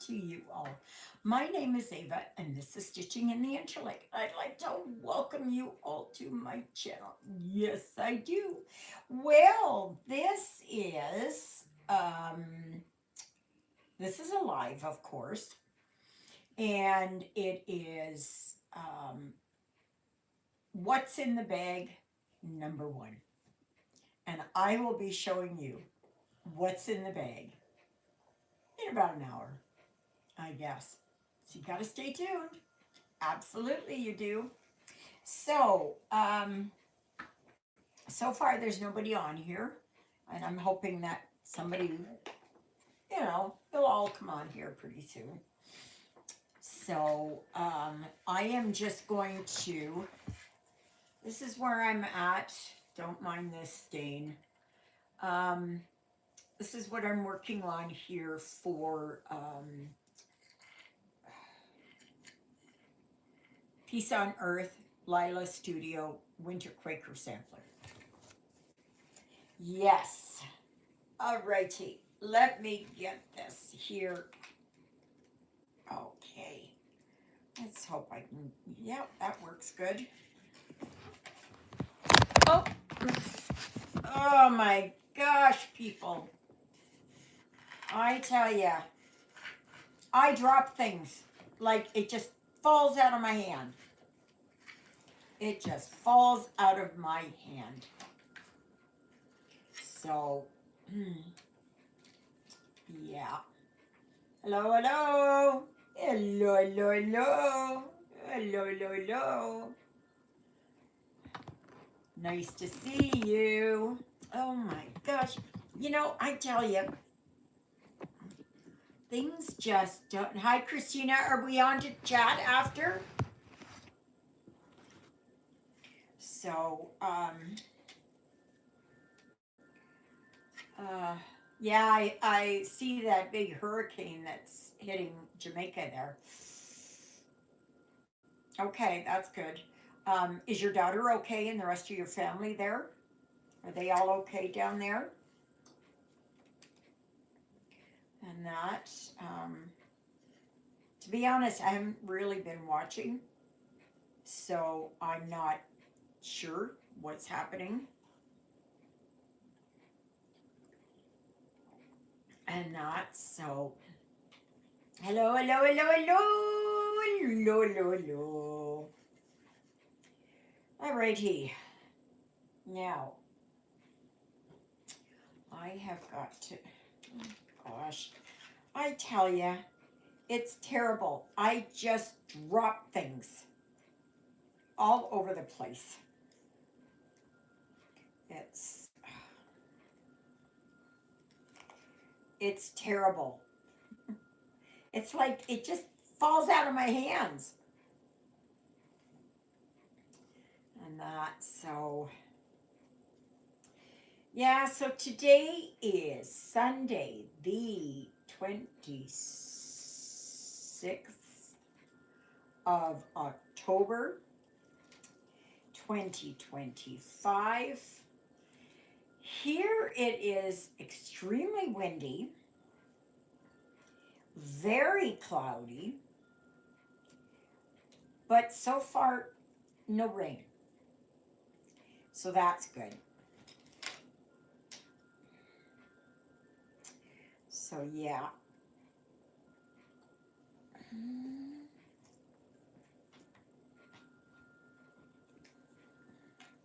to you all. My name is Ava, and this is Stitching in the Interlake. I'd like to welcome you all to my channel. Yes, I do. Well, this is a live, of course, and it is what's in the bag number one, and I will be showing you what's in the bag in about an hour, I guess. So you got to stay tuned. Absolutely, you do. So, so far there's nobody on here, and I'm hoping that somebody, they'll all come on here pretty soon. So, I am just going to, this is where I'm at. Don't mind this stain. Um, this is what I'm working on here for Peace on Earth, Lila Studio Winter Quaker Sampler. Yes. Alrighty. Let me get this here. Okay. Let's hope I can. Yep, that works good. Oh. Oh my gosh, people. I tell ya, I drop things like it just falls out of my hand. It just falls out of my hand. So, yeah. Hello, hello. Hello, hello, hello. Hello, hello, hello. Nice to see you. Oh my gosh. I tell you, things just don't. Hi, Christina. Are we on to chat after? So, yeah, I see that big hurricane that's hitting Jamaica there. Okay, that's good. Is your daughter okay and the rest of your family there? Are they all okay down there? And that, to be honest, I haven't really been watching, so I'm not sure what's happening. And that, so hello, hello, hello, hello, hello, hello, hello. Alrighty. Now, I have got to, gosh, I tell ya, it's terrible. I just drop things all over the place. It's terrible. It's like it just falls out of my hands. And that, so yeah, so today is Sunday, the 26th of October, 2025. Here it is extremely windy, very cloudy, but so far no rain. So that's good. So yeah.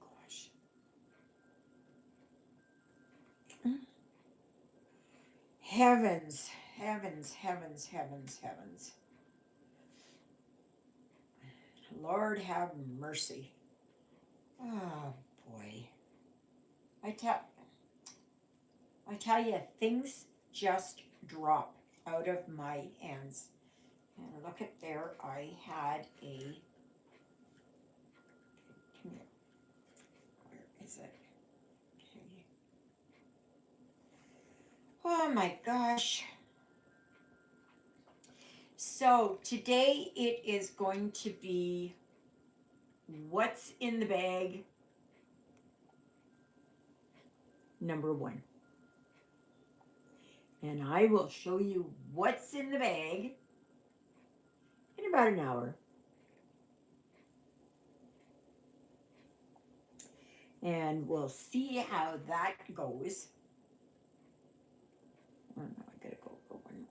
Gosh. Heavens, heavens, heavens, heavens, heavens. Lord have mercy. Oh boy. I tell you, things just drop out of my hands. And look at there, I had a, come here, where is it? Okay. Oh my gosh. So today it is going to be what's in the bag number one. And I will show you what's in the bag in about an hour. And we'll see how that goes. Oh no, I gotta go for one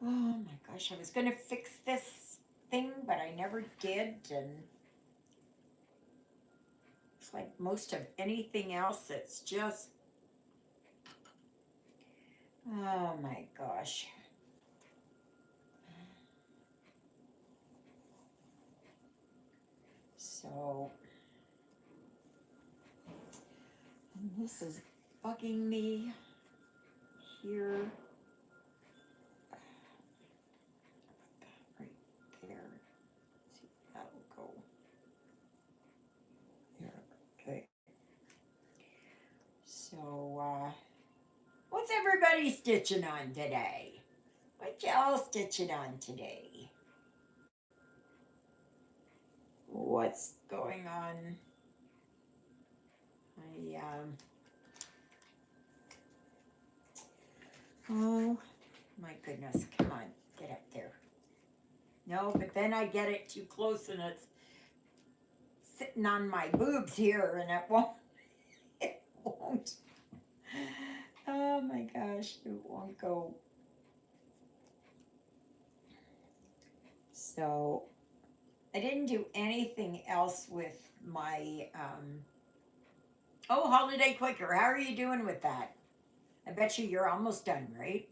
more. Oh my gosh, I was gonna fix this thing, but I never did, and it's like most of anything else, it's just, oh my gosh. So, this is bugging me here. Right there. See if that'll go. There. Okay. So, what's everybody stitching on today? What y'all stitching on today? What's going on? Oh my goodness, come on, get up there. No, but then I get it too close and it's sitting on my boobs here and it won't, it won't. Oh my gosh, it won't go. So I didn't do anything else with my, oh, Holiday Quaker, how are you doing with that? I bet you're almost done, right?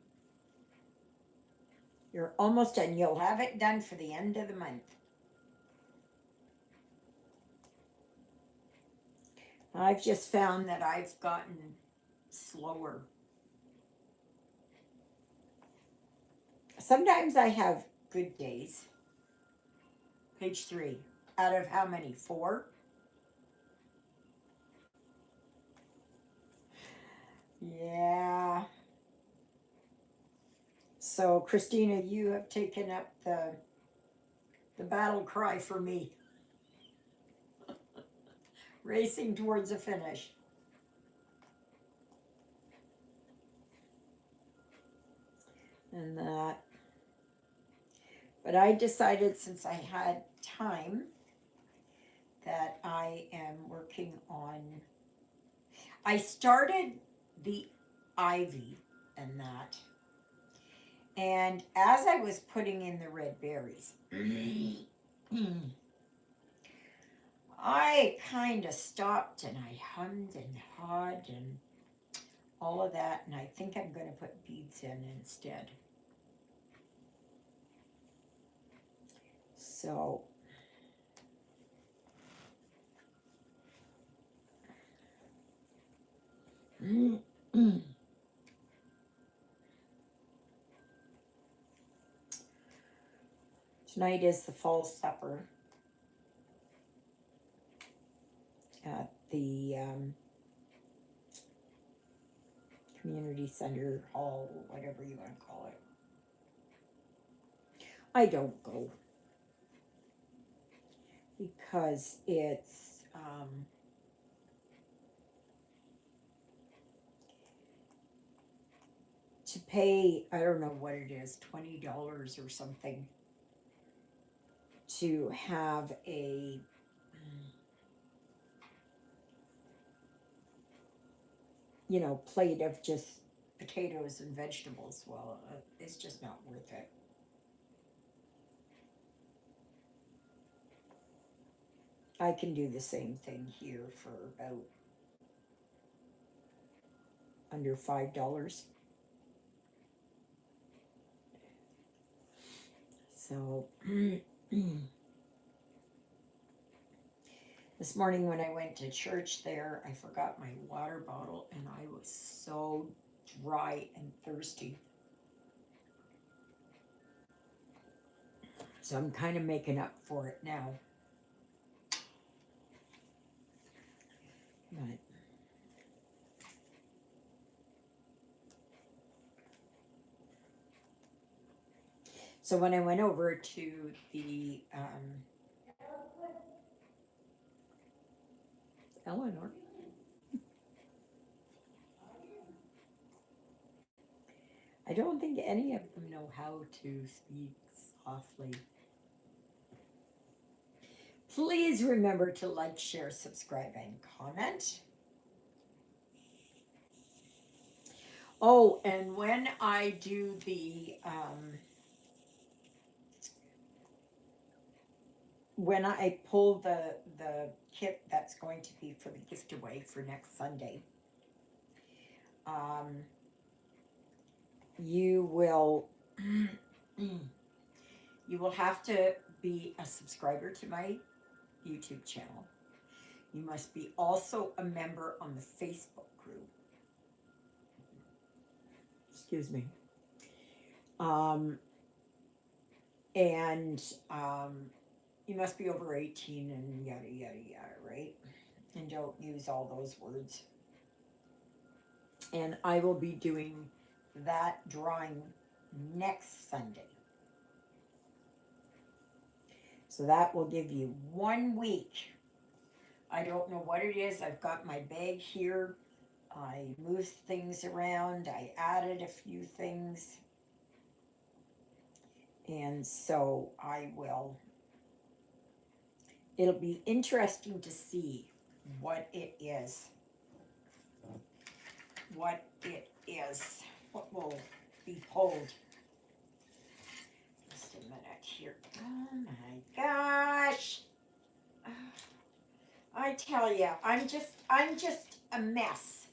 You're almost done. You'll have it done for the end of the month. I've just found that I've gotten slower. Sometimes I have good days. Page 3. Out of how many? 4? Yeah. So, Christina, you have taken up the battle cry for me. Racing towards a finish. And that. But I decided since I had time that I am working on. I started the ivy and that. And as I was putting in the red berries, I kind of stopped and I hummed and hawed and all of that. And I think I'm going to put beads in instead. So. Tonight is the fall supper at the community center hall, whatever you want to call it. I don't go because it's to pay, I don't know what it is, $20 or something to have a plate of just potatoes and vegetables. Well, it's just not worth it. I can do the same thing here for about under $5. So this morning when I went to church there, I forgot my water bottle and I was so dry and thirsty. So I'm kind of making up for it now. But so when I went over to the Eleanor. I don't think any of them know how to speak softly. Please remember to like, share, subscribe, and comment. Oh, and when I do when I pull the kit that's going to be for the gift away for next Sunday, um, you will you will have to be a subscriber to my YouTube channel. You must be also a member on the Facebook group. Excuse me. And you must be over 18 and yada yada yada, right? And don't use all those words. And I will be doing that drawing next Sunday. So that will give you 1 week. I don't know what it is. I've got my bag here. I moved things around. I added a few things. And so it'll be interesting to see what it is. What will be pulled. Just a minute here. Oh my gosh. I tell you, I'm just a mess.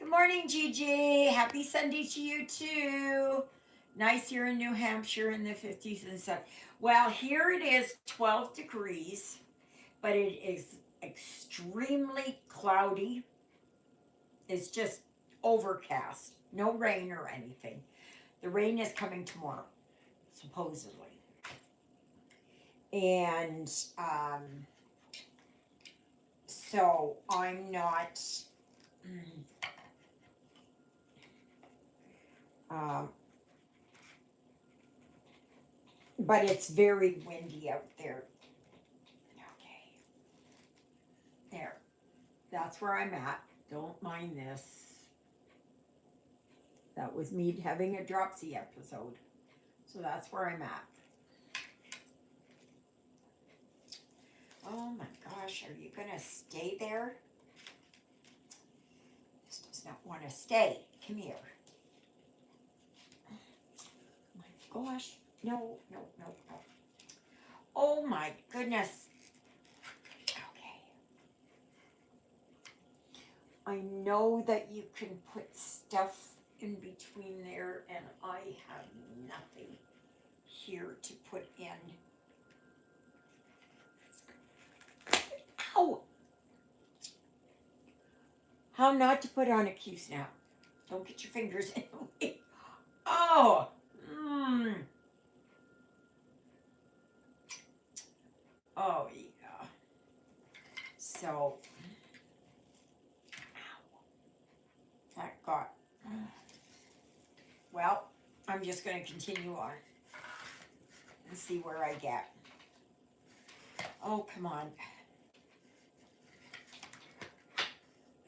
Good morning, Gigi. Happy Sunday to you too. Nice here in New Hampshire in the 50s and stuff. Well, here it is 12 degrees, but it is extremely cloudy. It's just overcast. No rain or anything. The rain is coming tomorrow, supposedly. And so I'm not but it's very windy out there. Okay. There. That's where I'm at. Don't mind this. That was me having a dropsy episode. So that's where I'm at. Oh my gosh, are you gonna stay there? This does not want to stay. Come here. Oh my gosh. No. Oh my goodness. Okay. I know that you can put stuff in between there, and I have nothing here to put in. Ow! How not to put on a Q-snap. Don't get your fingers in the way. Oh! Oh, yeah. So, that got... Well, I'm just going to continue on and see where I get. Oh, come on.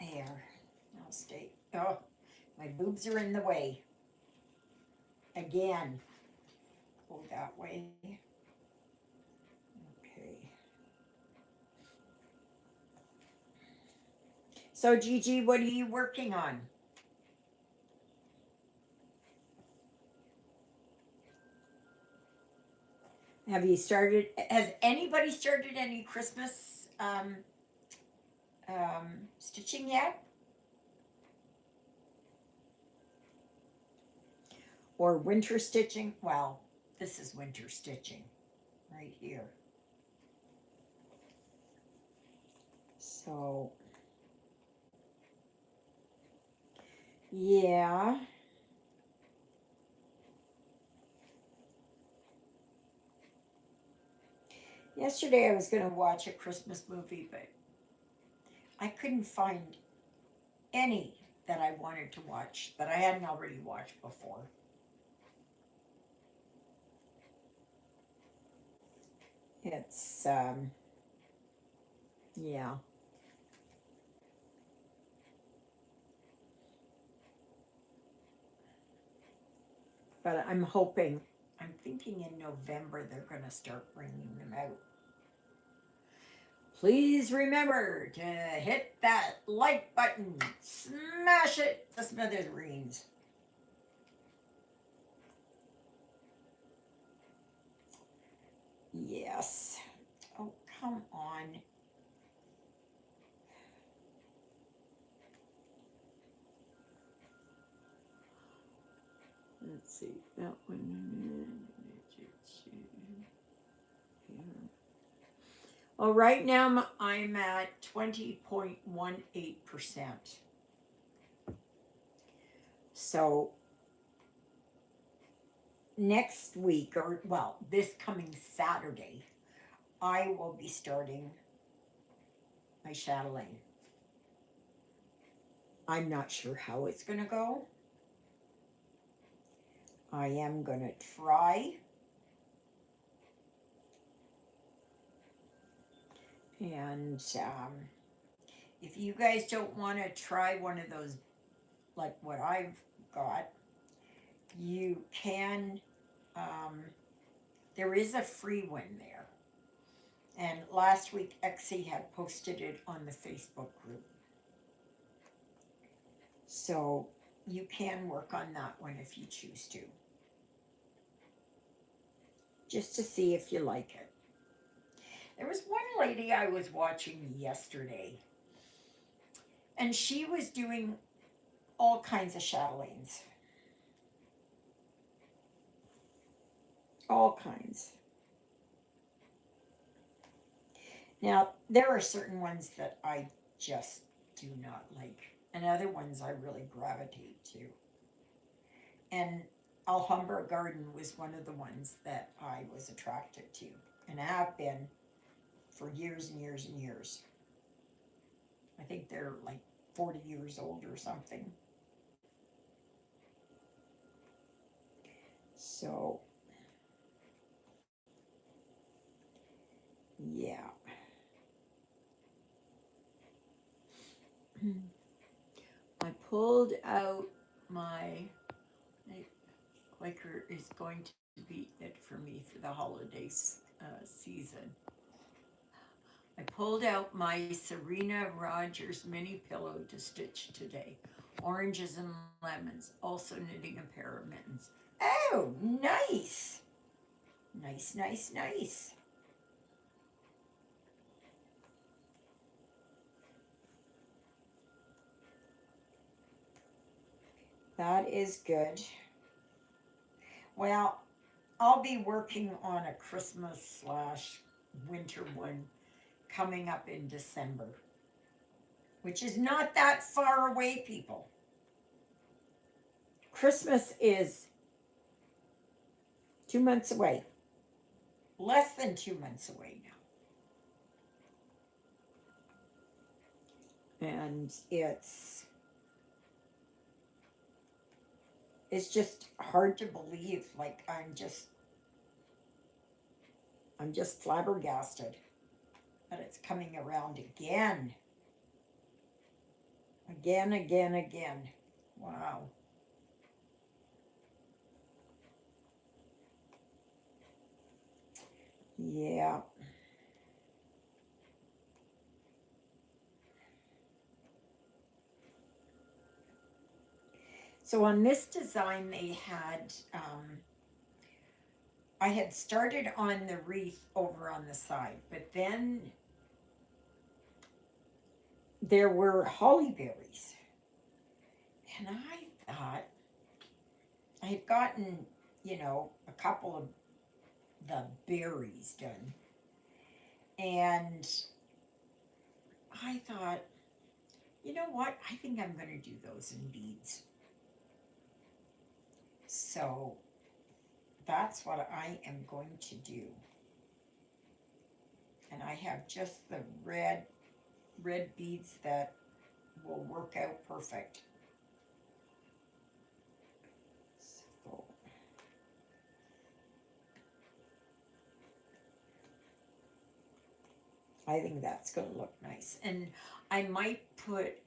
There. I'll stay. Oh, my boobs are in the way. Again. Go that way. Okay. So, Gigi, what are you working on? Has anybody started any Christmas stitching yet? Or winter stitching? Well, this is winter stitching right here. So, yeah. Yesterday I was going to watch a Christmas movie, but I couldn't find any that I wanted to watch that I hadn't already watched before. It's, yeah. But I'm hoping, I'm thinking in November they're going to start bringing them out. Please remember to hit that like button, smash it to smithereens. Yes. Oh, come on. Let's see, that one. Well, right now I'm at 20.18%. So next week, or well, this coming Saturday, I will be starting my chatelaine. I'm not sure how it's going to go. I am going to try. And if you guys don't want to try one of those, like what I've got, you can, there is a free one there. And last week, Exie had posted it on the Facebook group. So you can work on that one if you choose to. Just to see if you like it. There was one lady I was watching yesterday, and she was doing all kinds of chatelaines. All kinds. Now, there are certain ones that I just do not like, and other ones I really gravitate to. And Alhambra Garden was one of the ones that I was attracted to, and have been for years and years and years. I think they're like 40 years old or something. So, yeah. I pulled out my Quaker is going to be it for me for the holidays season. I pulled out my Serena Rogers mini pillow to stitch today. Oranges and lemons, also knitting a pair of mittens. Oh, nice. Nice, nice, nice. That is good. Well, I'll be working on a Christmas / winter one coming up in December, which is not that far away, people. Christmas is 2 months away, less than 2 months away now. And it's just hard to believe. Like I'm just flabbergasted that it's coming around again. Again, again, again. Wow. Yeah. So on this design, they had, I had started on the wreath over on the side, but then there were holly berries. And I thought, I had gotten, a couple of the berries done. And I thought, you know what? I think I'm going to do those in beads. So that's what I am going to do. And I have just the red beads that will work out perfect. So I think that's going to look nice. And I might put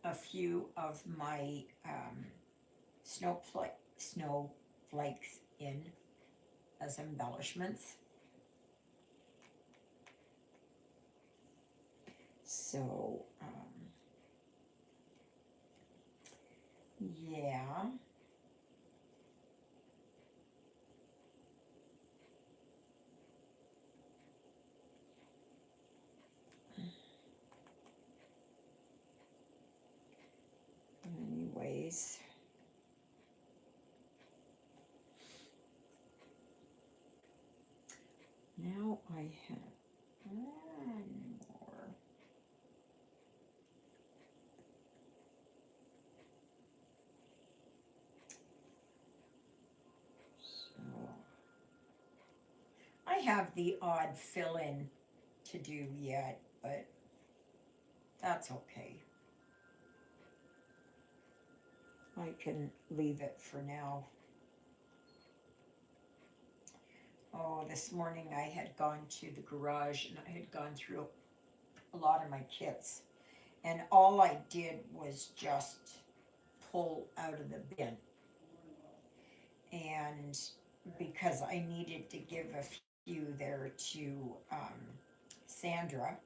a few of my snow flakes in as embellishments. So, yeah. Anyways. Now I have one more. So I have the odd fill-in to do yet, but that's okay. I can leave it for now. Oh, this morning I had gone to the garage and I had gone through a lot of my kits. And all I did was just pull out of the bin. And because I needed to give a few there to Sandra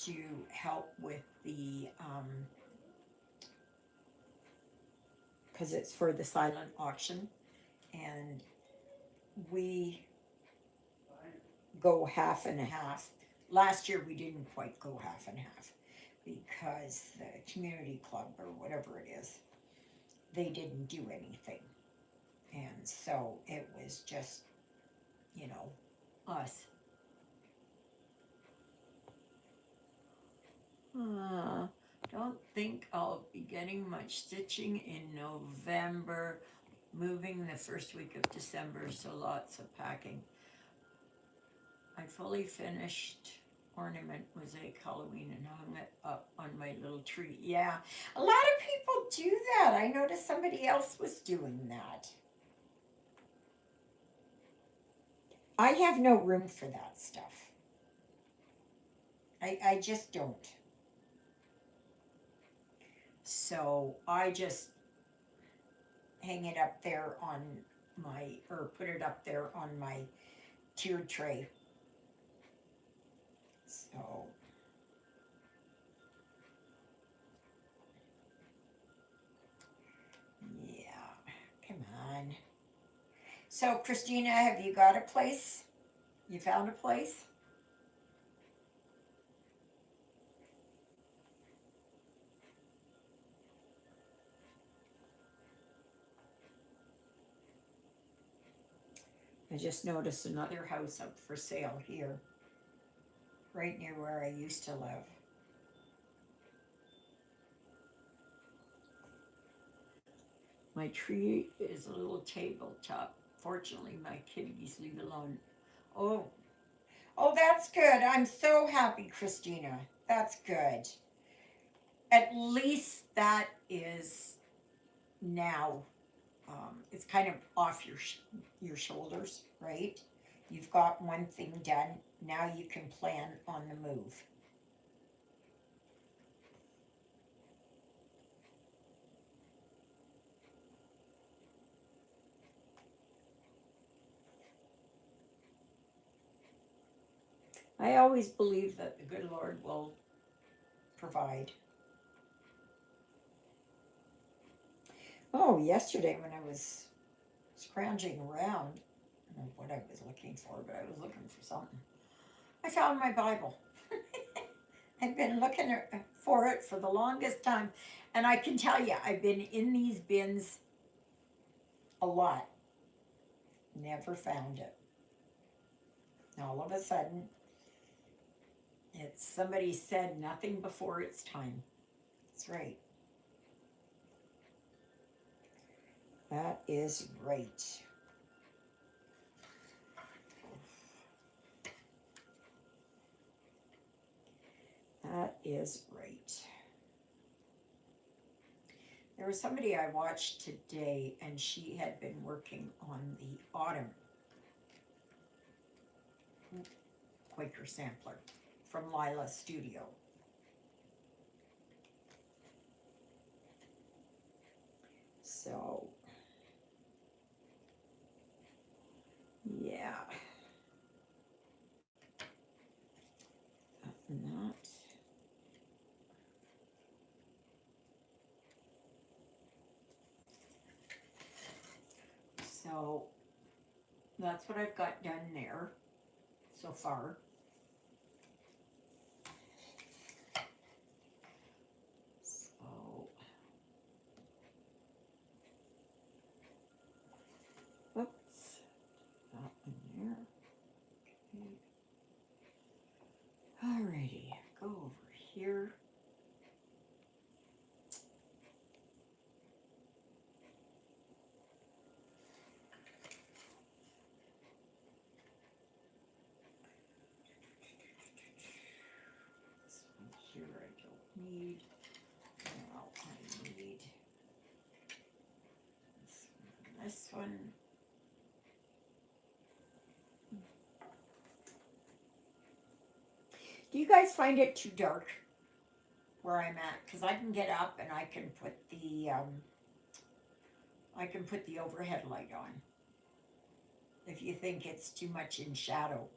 to help with the, because it's for the silent auction. And we go half and half. Last year we didn't quite go half and half because the community club or whatever it is, they didn't do anything. And so it was just, you know, us. Don't think I'll be getting much stitching in November. Moving the first week of December, so lots of packing. I fully finished ornament mosaic Halloween and hung it up on my little tree. Yeah, a lot of people do that. I noticed somebody else was doing that. I have no room for that stuff. I just don't. So I just hang it up there on my, or put it up there on my tiered tray. So, yeah, come on. So, Christina, have you got a place? You found a place? I just noticed another house up for sale here, right near where I used to live. My tree is a little tabletop. Fortunately, my kitties leave alone. Oh, oh, that's good. I'm so happy, Christina. That's good. At least that is now. It's kind of off your shoulders, right? You've got one thing done. Now you can plan on the move. I always believe that the good Lord will provide. Oh, yesterday when I was scrounging around, I don't know what I was looking for, but I was looking for something. I found my Bible. I've been looking for it for the longest time, and I can tell you, I've been in these bins a lot. Never found it. All of a sudden, it's somebody said nothing before its time. That's right. That is right. That is right. There was somebody I watched today, and she had been working on the Autumn Quaker Sampler from Lila's studio. So, And that. So that's what I've got done there so far. So, oops, that in there. Okay. Alrighty, go over here. This one here I don't need. Now I need this one. Do you guys find it too dark where I'm at? Because I can get up and I can put the overhead light on. If you think it's too much in shadow.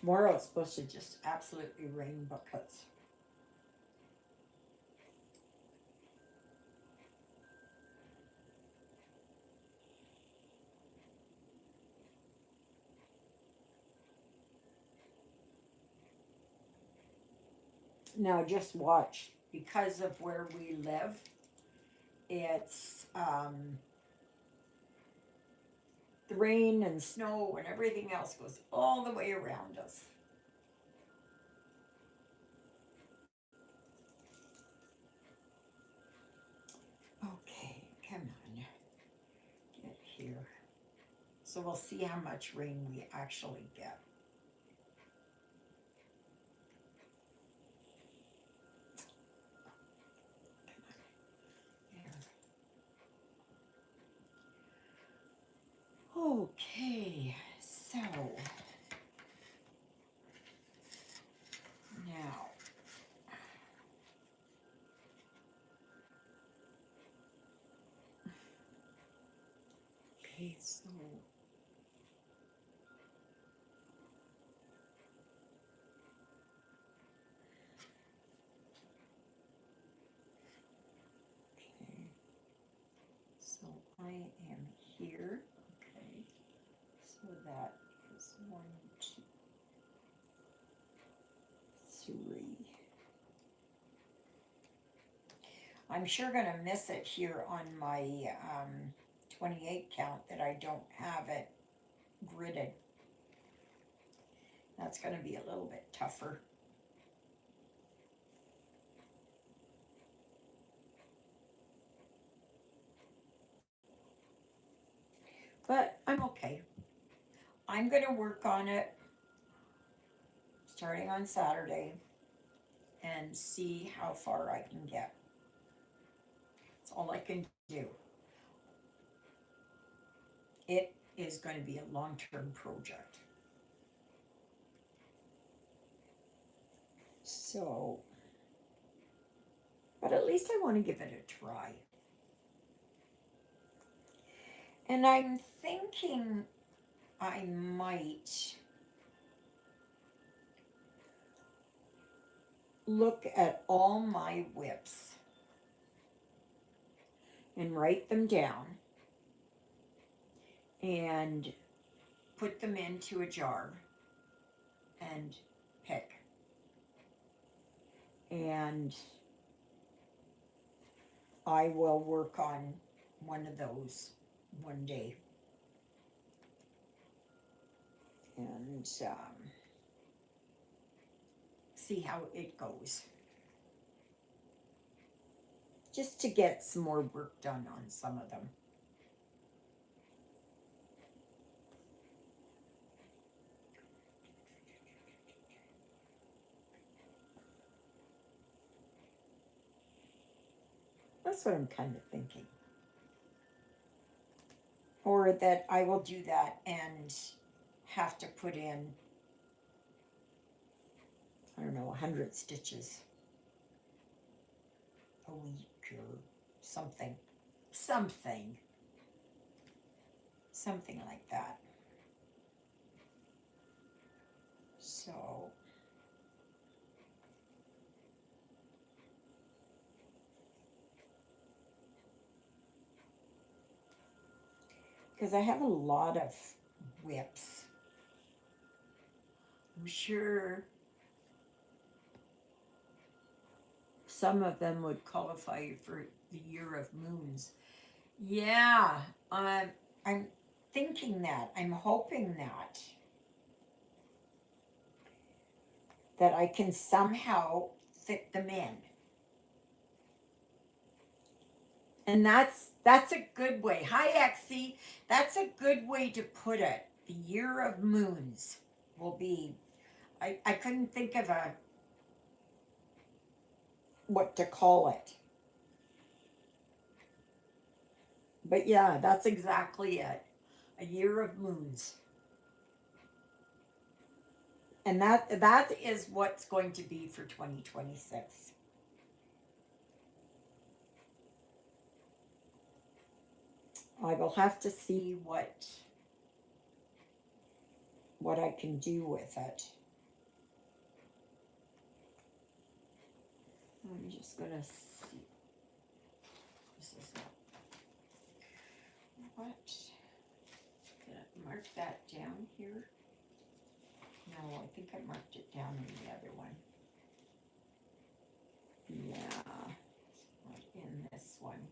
Tomorrow it's supposed to just absolutely rain buckets. Now just watch, because of where we live, it's the rain and snow and everything else goes all the way around us. Okay, come on, get here. So we'll see how much rain we actually get. Okay, so now okay, so okay, so I am here. Okay, so that is 1, 2, 3. I'm sure gonna miss it here on my 28 count that I don't have it gridded. That's gonna be a little bit tougher. But I'm okay. I'm gonna work on it starting on Saturday and see how far I can get. That's all I can do. It is going to be a long-term project. So, but at least I want to give it a try. And I'm thinking I might look at all my whips and write them down and put them into a jar and pick. And I will work on one of those one day. And see how it goes. Just to get some more work done on some of them. That's what I'm kind of thinking. Or that I will do that and have to put in, I don't know, 100 stitches a week or something. Something like that. So, because I have a lot of whips. I'm sure some of them would qualify for the year of moons. Yeah, I'm thinking that. I'm hoping that I can somehow fit them in. And that's a good way. Hi, Exie. That's a good way to put it. The year of moons will be. I couldn't think of a what to call it. But yeah, that's exactly it. A year of moons. And that is what's going to be for 2026. I will have to see what I can do with it. I'm just gonna see. This is what? Gonna mark that down here. No, I think I marked it down in the other one. Yeah, not in this one.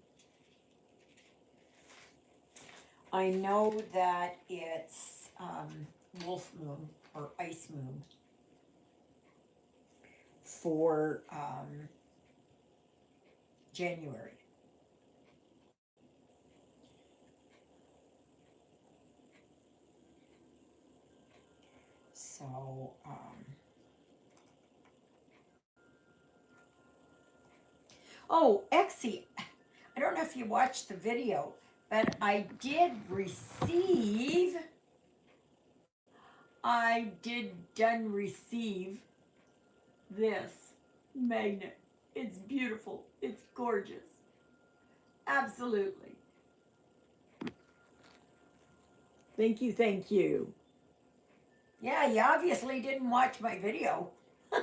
I know that it's wolf moon or ice moon for January. So, oh, Exie, I don't know if you watched the video, but I did done receive this magnet. It's beautiful. It's gorgeous. Absolutely. Thank you, thank you. Yeah, you obviously didn't watch my video. I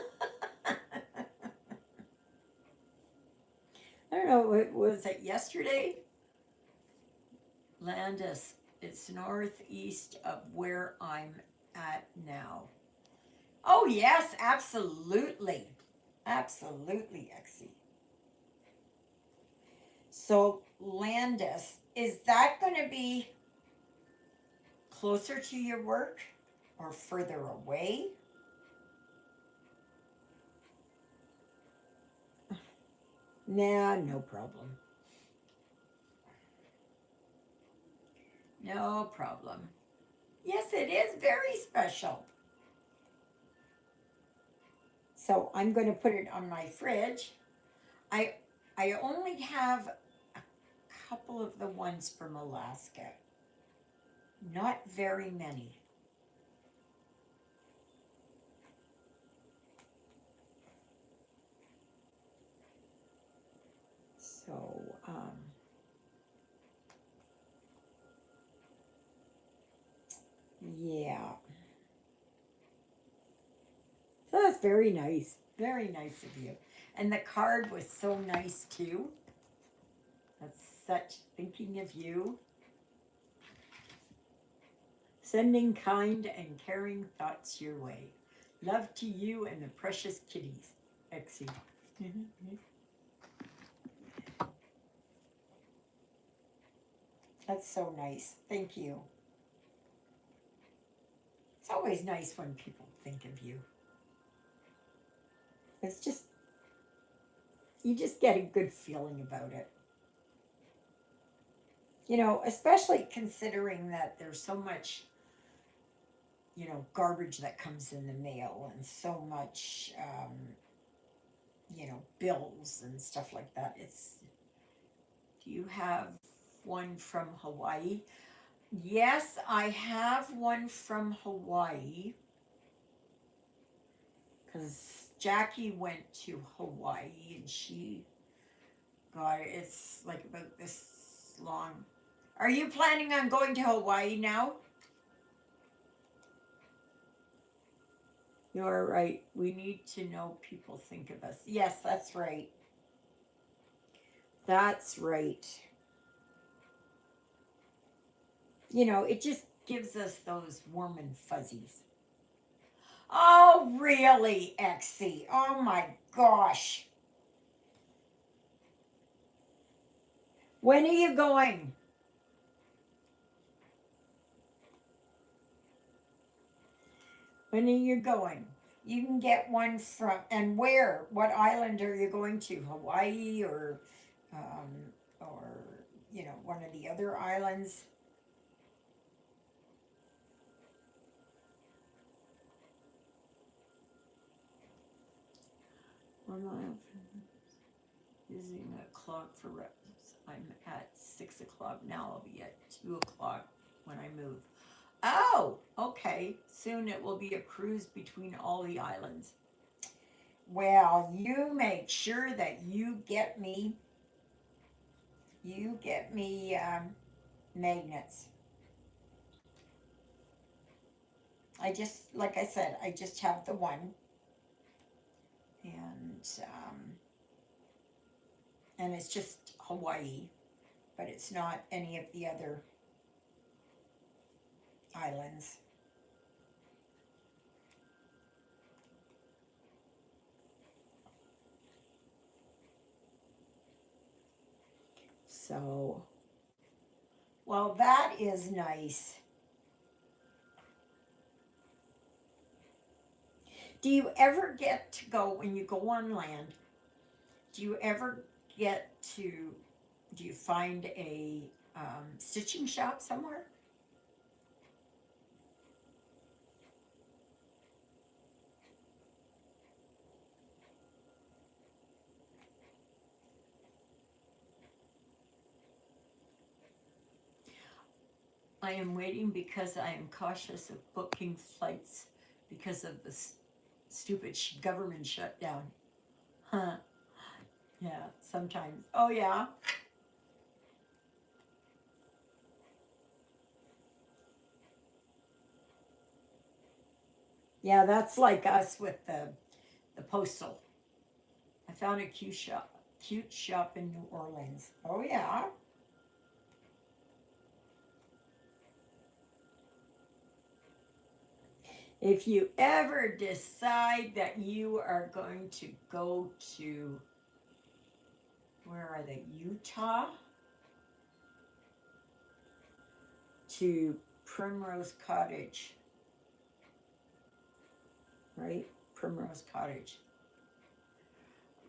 don't know, was it yesterday? Landis, it's northeast of where I'm at now. Oh, yes, absolutely. Absolutely, Exie. So, Landis, is that going to be closer to your work or further away? Nah, no problem. No problem. Yes, it is very special. So I'm going to put it on my fridge. I I only have a couple of the ones from Alaska. Not very many. So, yeah. So that's very nice. Very nice of you. And the card was so nice too. That's such thinking of you. Sending kind and caring thoughts your way. Love to you and the precious kitties. Exie. That's so nice. Thank you. It's always nice when people think of you. It's just, you just get a good feeling about it. You know, especially considering that there's so much, garbage that comes in the mail and so much, bills and stuff like that. Do you have one from Hawaii? Yes, I have one from Hawaii because Jackie went to Hawaii and she got it. It's like about this long. Are you planning on going to Hawaii now? You're right. We need to know people think of us. Yes, that's right. That's right. You know, it just gives us those warm and fuzzies. Oh, really, Exie? Oh my gosh. When are you going? When are you going? You can get one from, and where? What island are you going to? Hawaii um, or, one of the other islands? One mile using a clock for reps. I'm at 6 o'clock now. I'll be at 2 o'clock when I move. Oh, okay. Soon it will be a cruise between all the islands. Well, you make sure that you get me magnets. I just, like I said, I just have the one, and and it's just Hawaii, but it's not any of the other islands. So, well, that is nice. Do you ever get to go when you go on land? Do you ever get to? Do you find a stitching shop somewhere? I am waiting because I am cautious of booking flights because of the stupid government shutdown. Huh. Yeah, sometimes. Oh, yeah. Yeah, that's like us with the postal. I found a cute shop in New Orleans. Oh, yeah. If you ever decide that you are going to go to, where are they? Utah? To Primrose Cottage, right? Primrose Cottage.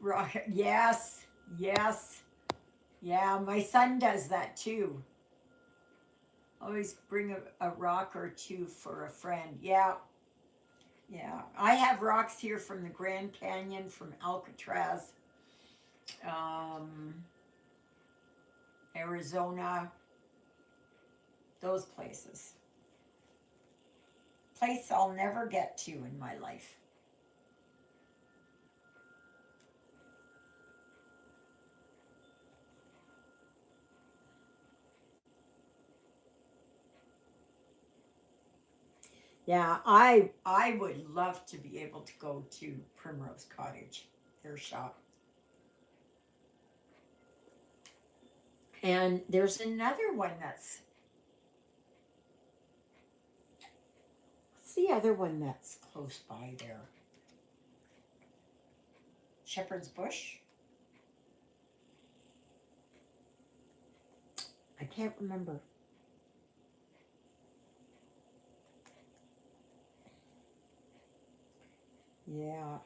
Right. Yes. Yes. Yeah, my son does that too. Always bring a rock or two for a friend. Yeah. Yeah. I have rocks here from the Grand Canyon, from Alcatraz, um, Arizona, those places. Place I'll never get to in my life. Yeah, I would love to be able to go to Primrose Cottage, their shop. And there's another one what's the other one that's close by there? Shepherd's Bush? I can't remember. Yeah.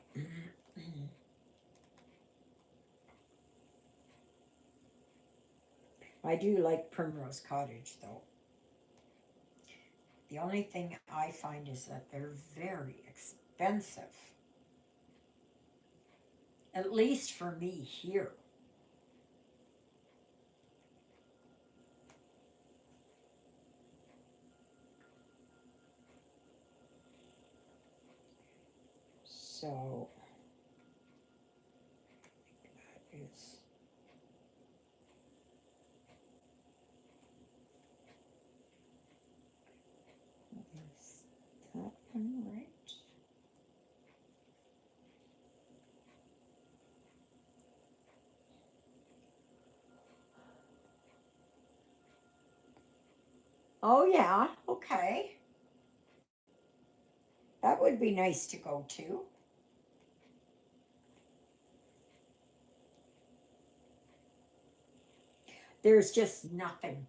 I do like Primrose Cottage though. The only thing I find is that they're very expensive. At least for me here. So that is that one right? Oh yeah, okay. That would be nice to go to. There's just nothing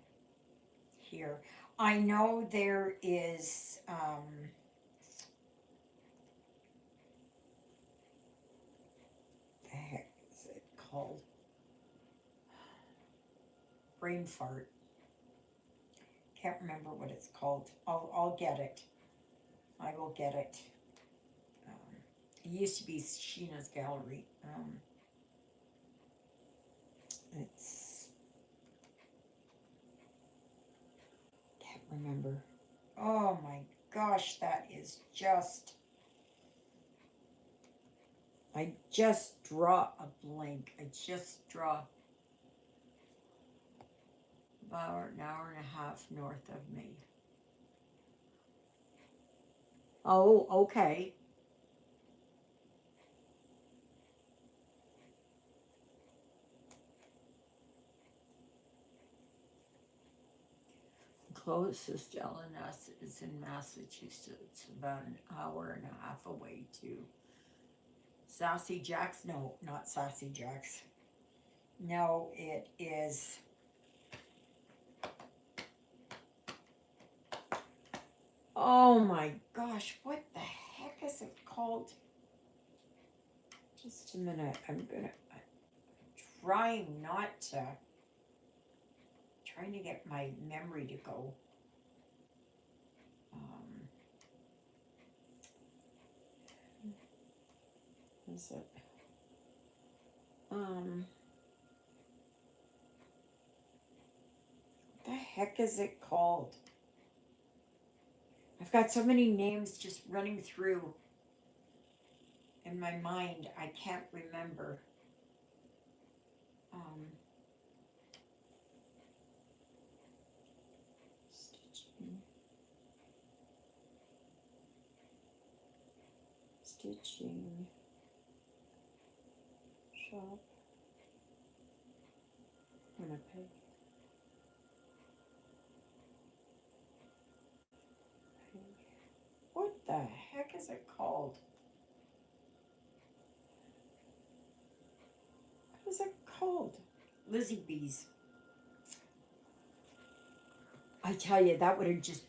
here. I know there is the heck is it called? Brain fart. Can't remember what it's called. I'll get it. I will get it. Um, it used to be Sheena's Gallery. It's can't remember. Oh my gosh, that is just. I just draw a blank. I just draw about an hour and a half north of me. Oh, okay. Closest LNS is in Massachusetts, about an hour and a half away too. Sassy Jacks? No, not Sassy Jacks. No, it is. Oh my gosh, what the heck is it called? Just a minute. I'm trying not to. Trying to get my memory to go. Um, is it? What the heck is it called? I've got so many names just running through in my mind. I can't remember. Um, stitching, stitching shop, Winnipeg. What the heck is it called? What is it called? Lizzie Bees. I tell you, that would have just.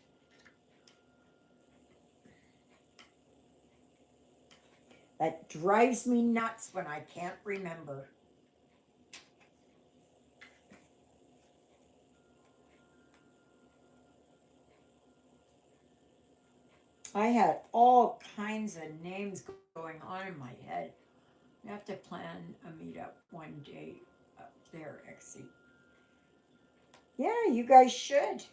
That drives me nuts when I can't remember. I had all kinds of names going on in my head. We have to plan a meetup one day up there, Exie. Yeah, you guys should.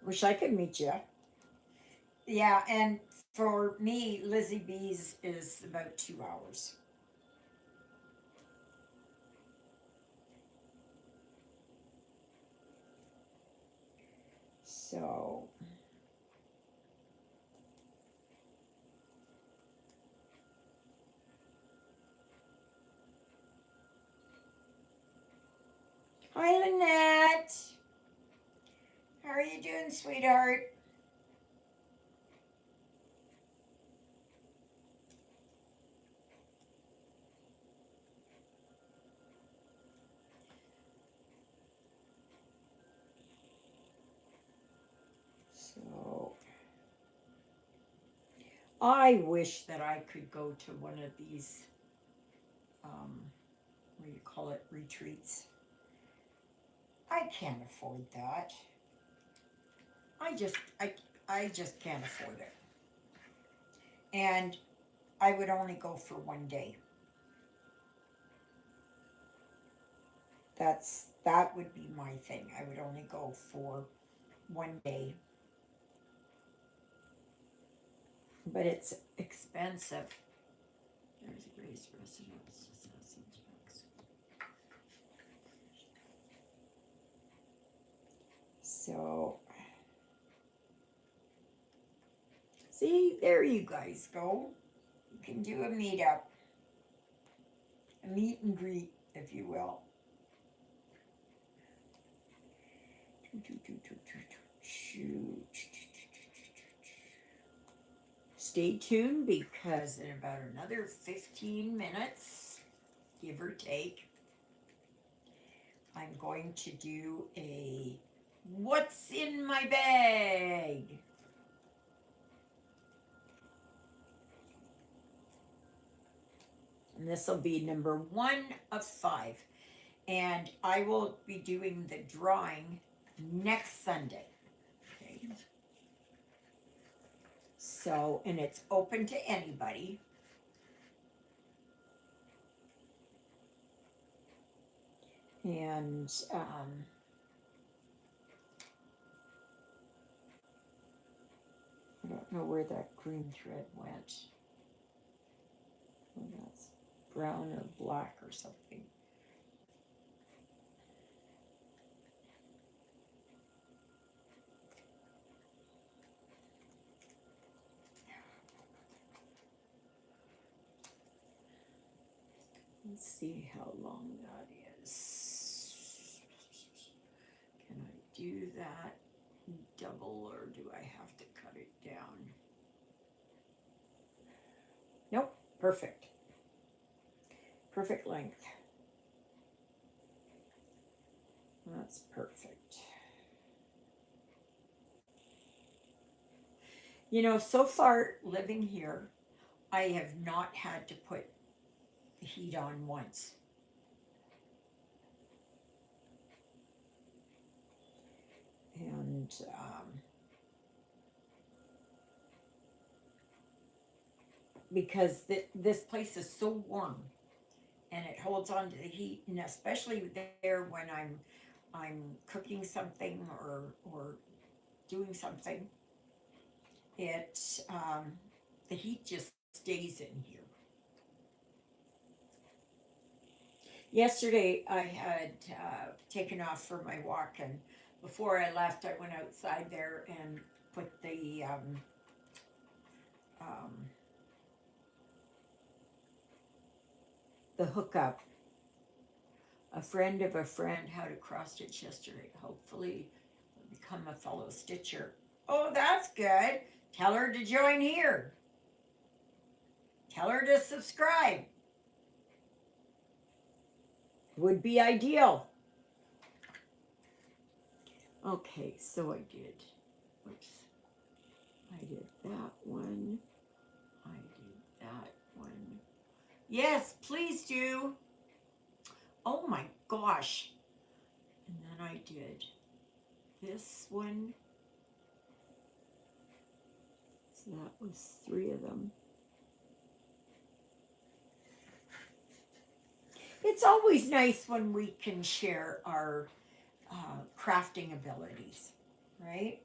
Wish I could meet you. Yeah, and for me, Lizzie B's is about 2 hours. So, hi, Lynette. How are you doing, sweetheart? So, I wish that I could go to one of these, what do you call it, retreats. I can't afford that. I just, I, I just can't afford it. And I would only go for one day. That would be my thing. I would only go for one day. but it's expensive. There's a raised residence. So, see, there you guys go. You can do a meetup, a meet and greet, if you will. Stay tuned because in about another 15 minutes, give or take, I'm going to do a what's in my bag. And this will be number 1 of 5. And I will be doing the drawing next Sunday. Okay. So, and it's open to anybody. And I don't know where that green thread went. Oh, that's brown or black or something. Let's see how long that is. Can I do that double or do I have to cut it down? Nope, perfect. Perfect length. That's perfect. You know, so far living here, I have not had to put the heat on once. And because this place is so warm and it holds on to the heat, and especially there when I'm cooking something or doing something, it the heat just stays in here. Yesterday I had taken off for my walk, and before I left, I went outside there and put the hook up. A friend of a friend had a cross stitch yesterday. Hopefully, become a fellow stitcher. Oh, that's good. Tell her to join here. Tell her to subscribe. Would be ideal. Okay, so I did. Oops. I did that one. I did that one. Yes, please do. Oh my gosh. And then I did this one. So that was 3 of them. It's always nice when we can share our crafting abilities, right?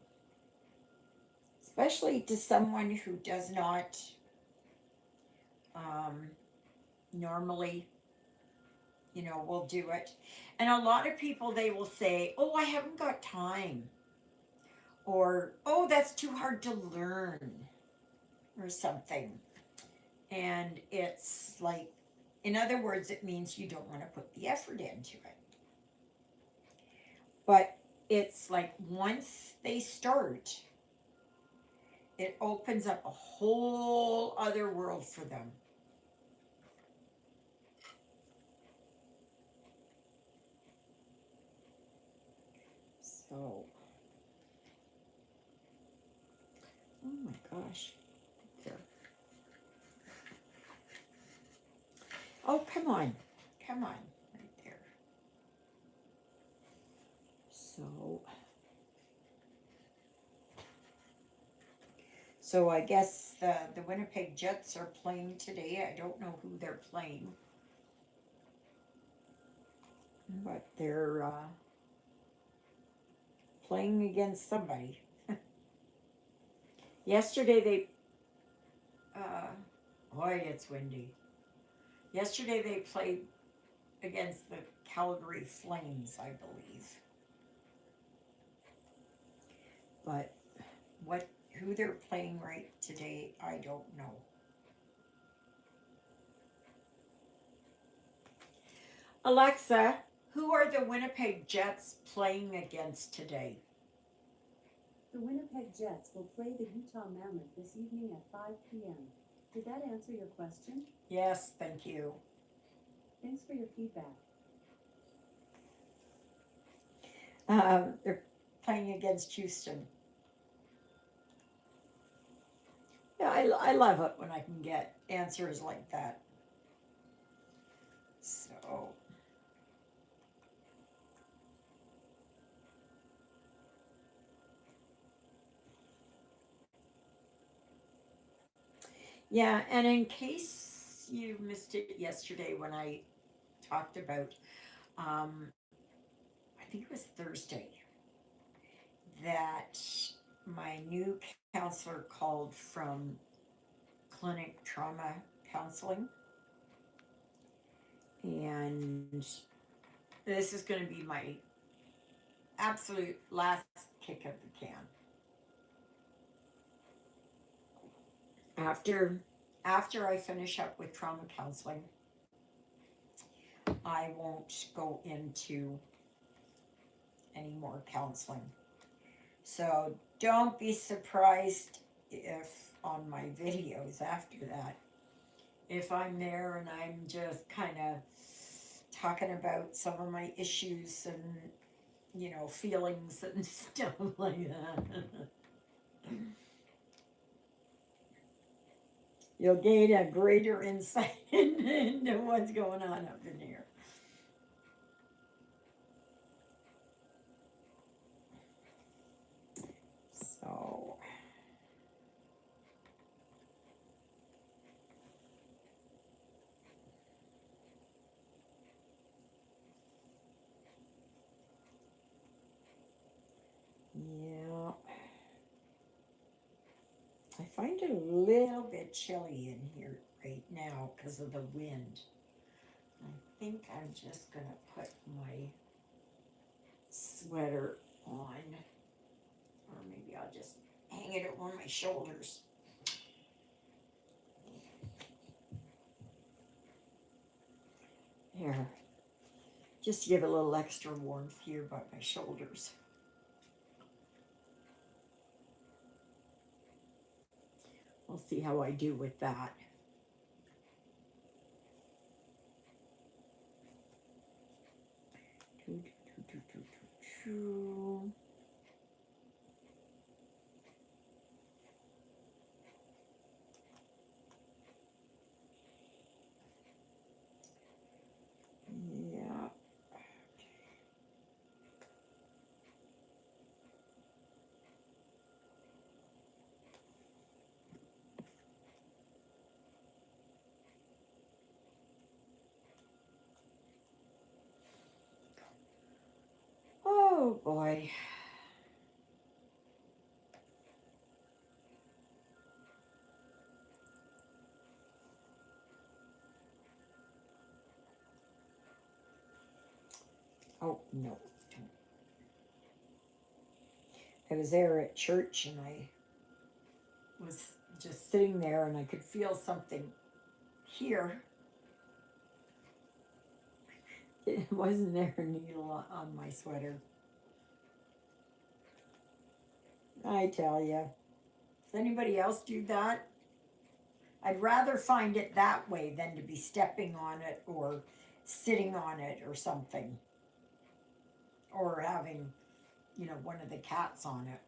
Especially to someone who does not normally, will do it. And a lot of people, they will say, oh, I haven't got time. Or, oh, that's too hard to learn. Or something. And it's like, in other words, it means you don't want to put the effort into it. But it's like once they start, it opens up a whole other world for them. So, oh my gosh, there. Oh, come on, right there. So I guess the Winnipeg Jets are playing today. I don't know who they're playing, but they're playing against somebody. Yesterday Boy, it's windy. Yesterday they played against the Calgary Flames, I believe. But who they're playing right today, I don't know. Alexa, who are the Winnipeg Jets playing against today? The Winnipeg Jets will play the Utah Mammoth this evening at 5 p.m. Did that answer your question? Yes, thank you. Thanks for your feedback. They're playing against Houston. Yeah, I love it when I can get answers like that. So, yeah, and in case you missed it yesterday when I talked about, um, I think it was Thursday, that my new counselor called from clinic trauma counseling, and this is going to be my absolute last kick of the can. After I finish up with trauma counseling, I won't go into any more counseling. So don't be surprised if on my videos after that, if I'm there and I'm just kind of talking about some of my issues and, feelings and stuff like that. You'll gain a greater insight into what's going on up in here. So, yeah. I find it a little bit chilly in here right now because of the wind. I think I'm just going to put my sweater on, or maybe I'll just hang it on my shoulders. Here, just to give a little extra warmth here by my shoulders. We'll see how I do with that. Yeah. Oh boy. Oh no. I was there at church and I was just sitting there and I could feel something here. It wasn't there a needle on my sweater. I tell you. Does anybody else do that? I'd rather find it that way than to be stepping on it or sitting on it or something. Or having, one of the cats on it.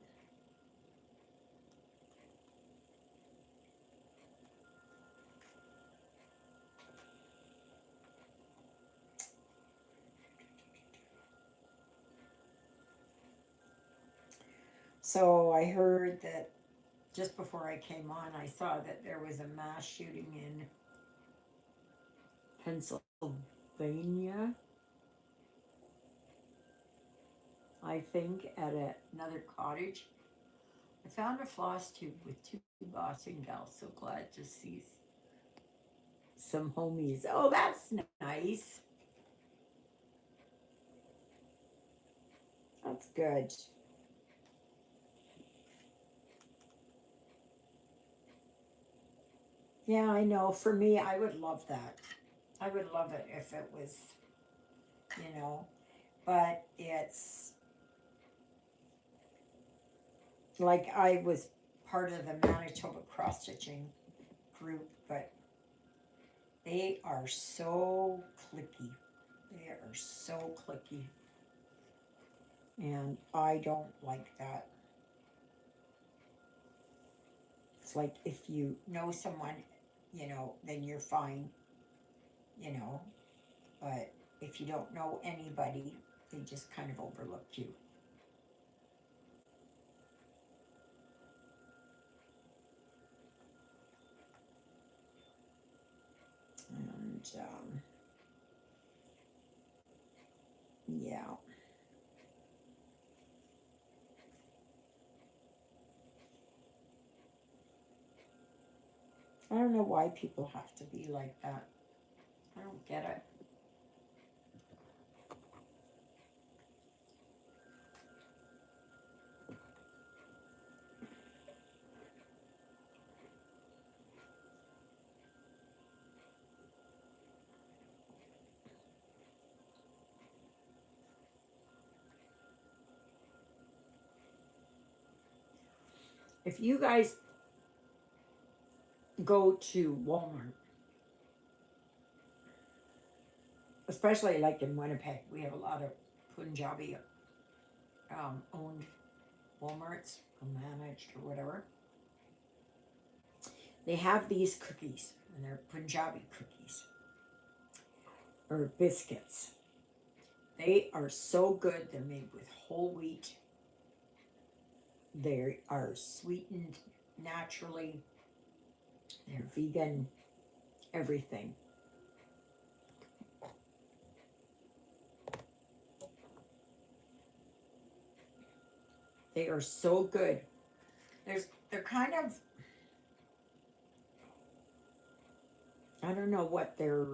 So I heard that just before I came on, I saw that there was a mass shooting in Pennsylvania, I think, at another cottage. I found a floss tube with two Boston gals. So glad to see some homies. Oh, that's nice. That's good. Yeah, I know. For me, I would love that. I would love it if it was, you know, but it's like I was part of the Manitoba cross stitching group, but they are so clicky. They are so clicky. And I don't like that. It's like if you know someone, then you're fine, you know, but if you don't know anybody, they just kind of overlook you. And yeah, I don't know why people have to be like that. I don't get it. If you guys go to Walmart, especially like in Winnipeg, we have a lot of Punjabi owned Walmarts or managed or whatever. They have these cookies, and they're Punjabi cookies or biscuits. They are so good. They're made with whole wheat. They are sweetened naturally. They're vegan, everything. They are so good. They're kind of, I don't know what they're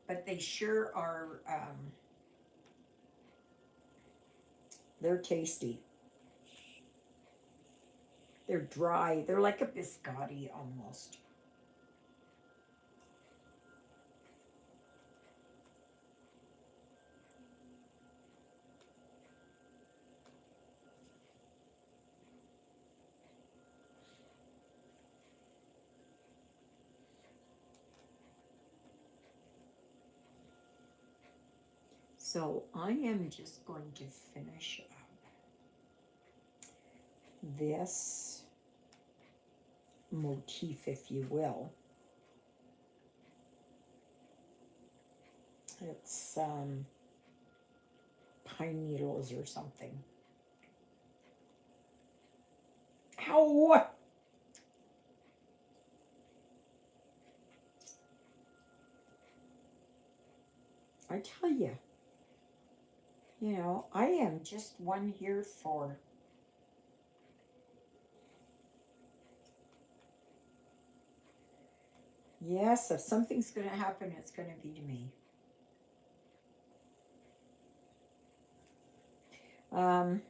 but they sure are they're tasty. They're dry. They're like a biscotti almost. So I am just going to finish up this motif, if you will. It's pine needles or something. Ow! I tell I am just one here for. Yes, if something's going to happen, it's going to be to me. Um,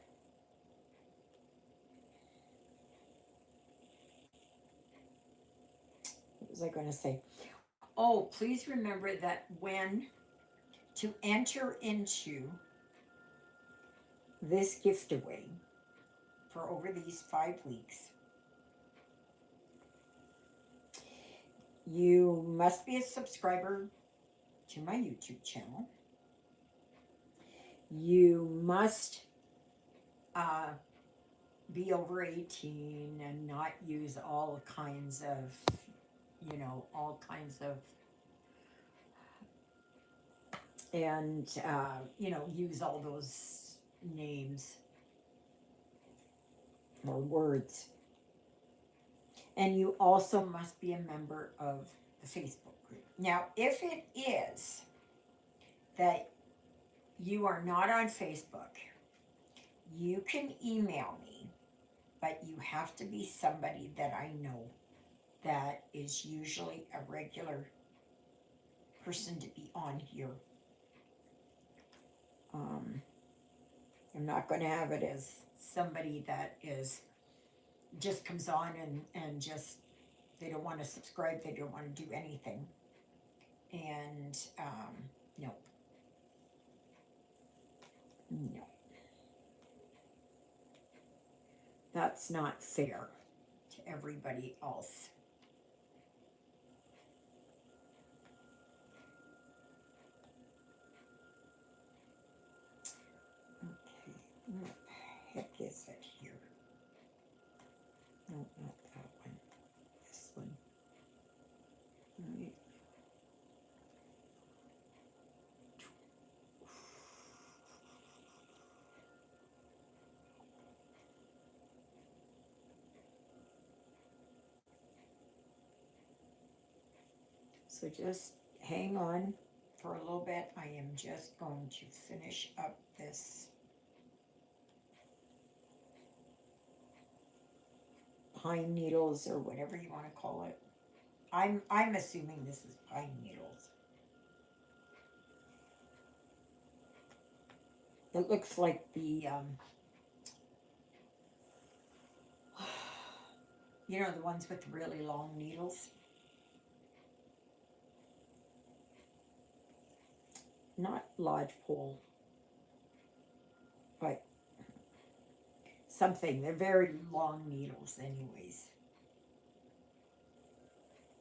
what was I going to say? Oh, please remember that when to enter into this gift away for over these 5 weeks, you must be a subscriber to my YouTube channel. You must uh, be over 18 and not use all kinds of, and, use all those names or words. And you also must be a member of the Facebook group. Now, if it is that you are not on Facebook, you can email me but you have to be somebody that I know that is usually a regular person to be on here. I'm not going to have it as somebody that is just comes on and just they don't want to subscribe, they don't want to do anything. And no, no, that's not fair to everybody else. Okay, what the heck is it here? No, not that one. This one. Right. So just hang on for a little bit. I am just going to finish up this pine needles or whatever you want to call it. I'm assuming this is pine needles. It looks like the you know, the ones with really long needles. Not lodgepole, but something. They're very long needles, anyways.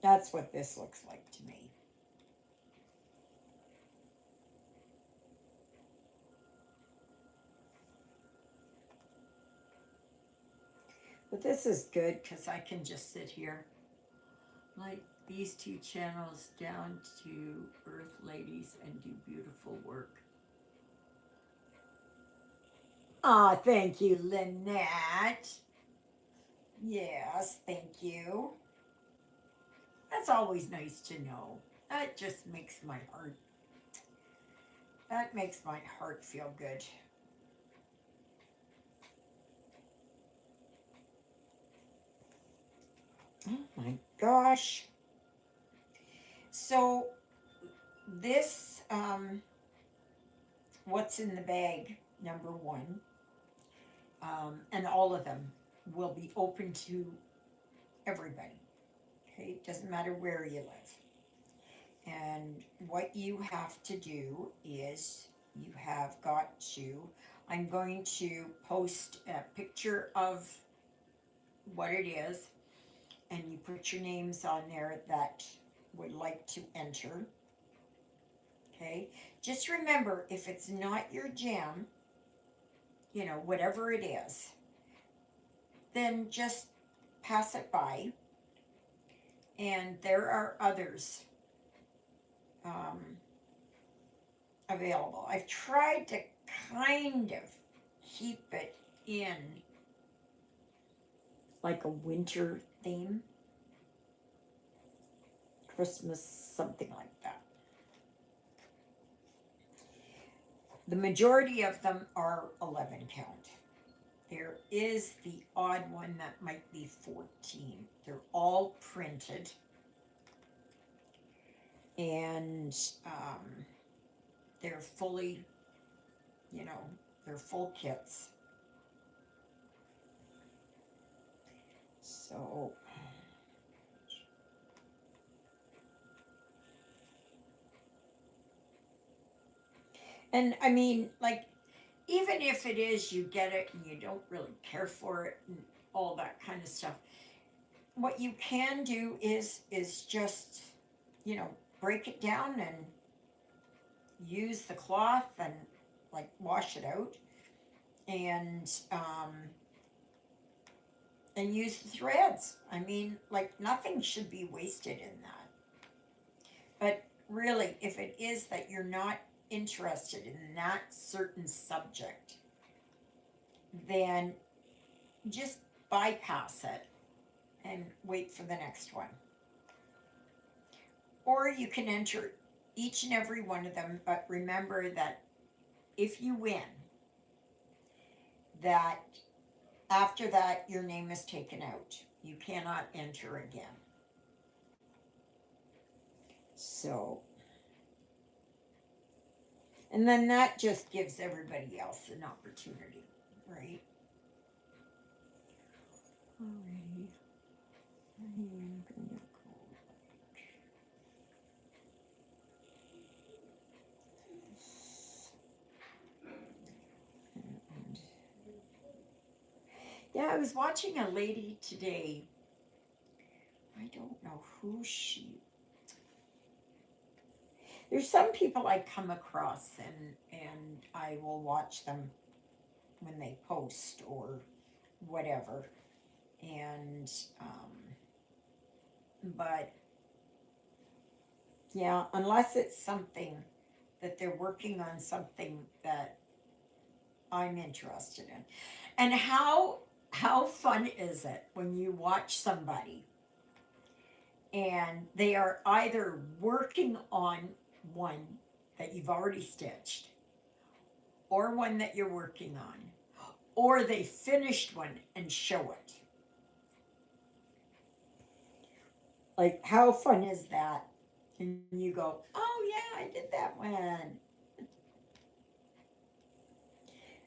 That's what this looks like to me. But this is good because I can just sit here like these two channels down to Earth Ladies and do beautiful work. Ah, thank you, Lynette. Yes, thank you. That's always nice to know. That just makes my heart, that makes my heart feel good. Oh my gosh. So this, what's in the bag, number one, and all of them will be open to everybody. Okay, doesn't matter where you live. And what you have to do is you have got to, I'm going to post a picture of what it is, and you put your names on there that would like to enter. Okay, just remember, if it's not your jam, you know, whatever it is, then just pass it by. And there are others available. I've tried to kind of keep it in like a winter theme, Christmas, something like that. The majority of them are 11 count. There is the odd one that might be 14. They're all printed. And they're fully, you know, they're full kits. So, and I mean, like, even if it is you get it and you don't really care for it and all that kind of stuff, what you can do is just, you know, break it down and use the cloth and like wash it out and use the threads. I mean, like, nothing should be wasted in that. But really, if it is that you're not interested in that certain subject, then just bypass it and wait for the next one. Or you can enter each and every one of them, but remember that if you win, that After that, your name is taken out. You cannot enter again. So, and then that just gives everybody else an opportunity, right? Alrighty. I am gonna go and yeah, I was watching a lady today. I don't know who she. There's some people I come across and I will watch them when they post or whatever. And but yeah, unless it's something that they're working on something that I'm interested in. And how fun is it when you watch somebody and they are either working on one that you've already stitched or one that you're working on, or they finished one and show it. Like, how fun is that? And you go, oh yeah, I did that one.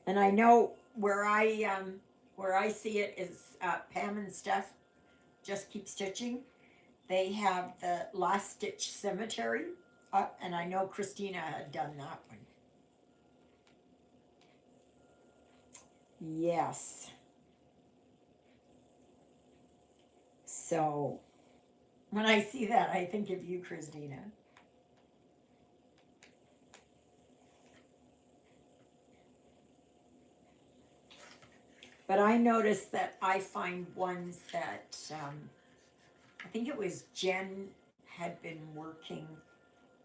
And I know where I see it is Pam and Steph just keep stitching. They have the Last Stitch Cemetery up, and I know Christina had done that one. Yes. So when I see that, I think of you, Christina. But I noticed that I find ones that I think it was Jen had been working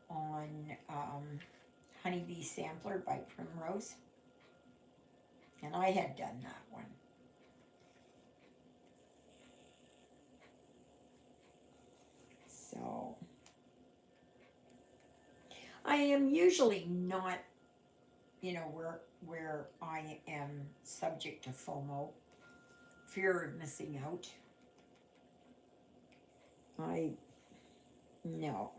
on Honeybee Sampler by Primrose, and I had done that one. So I am usually not, where I am subject to FOMO, fear of missing out. No.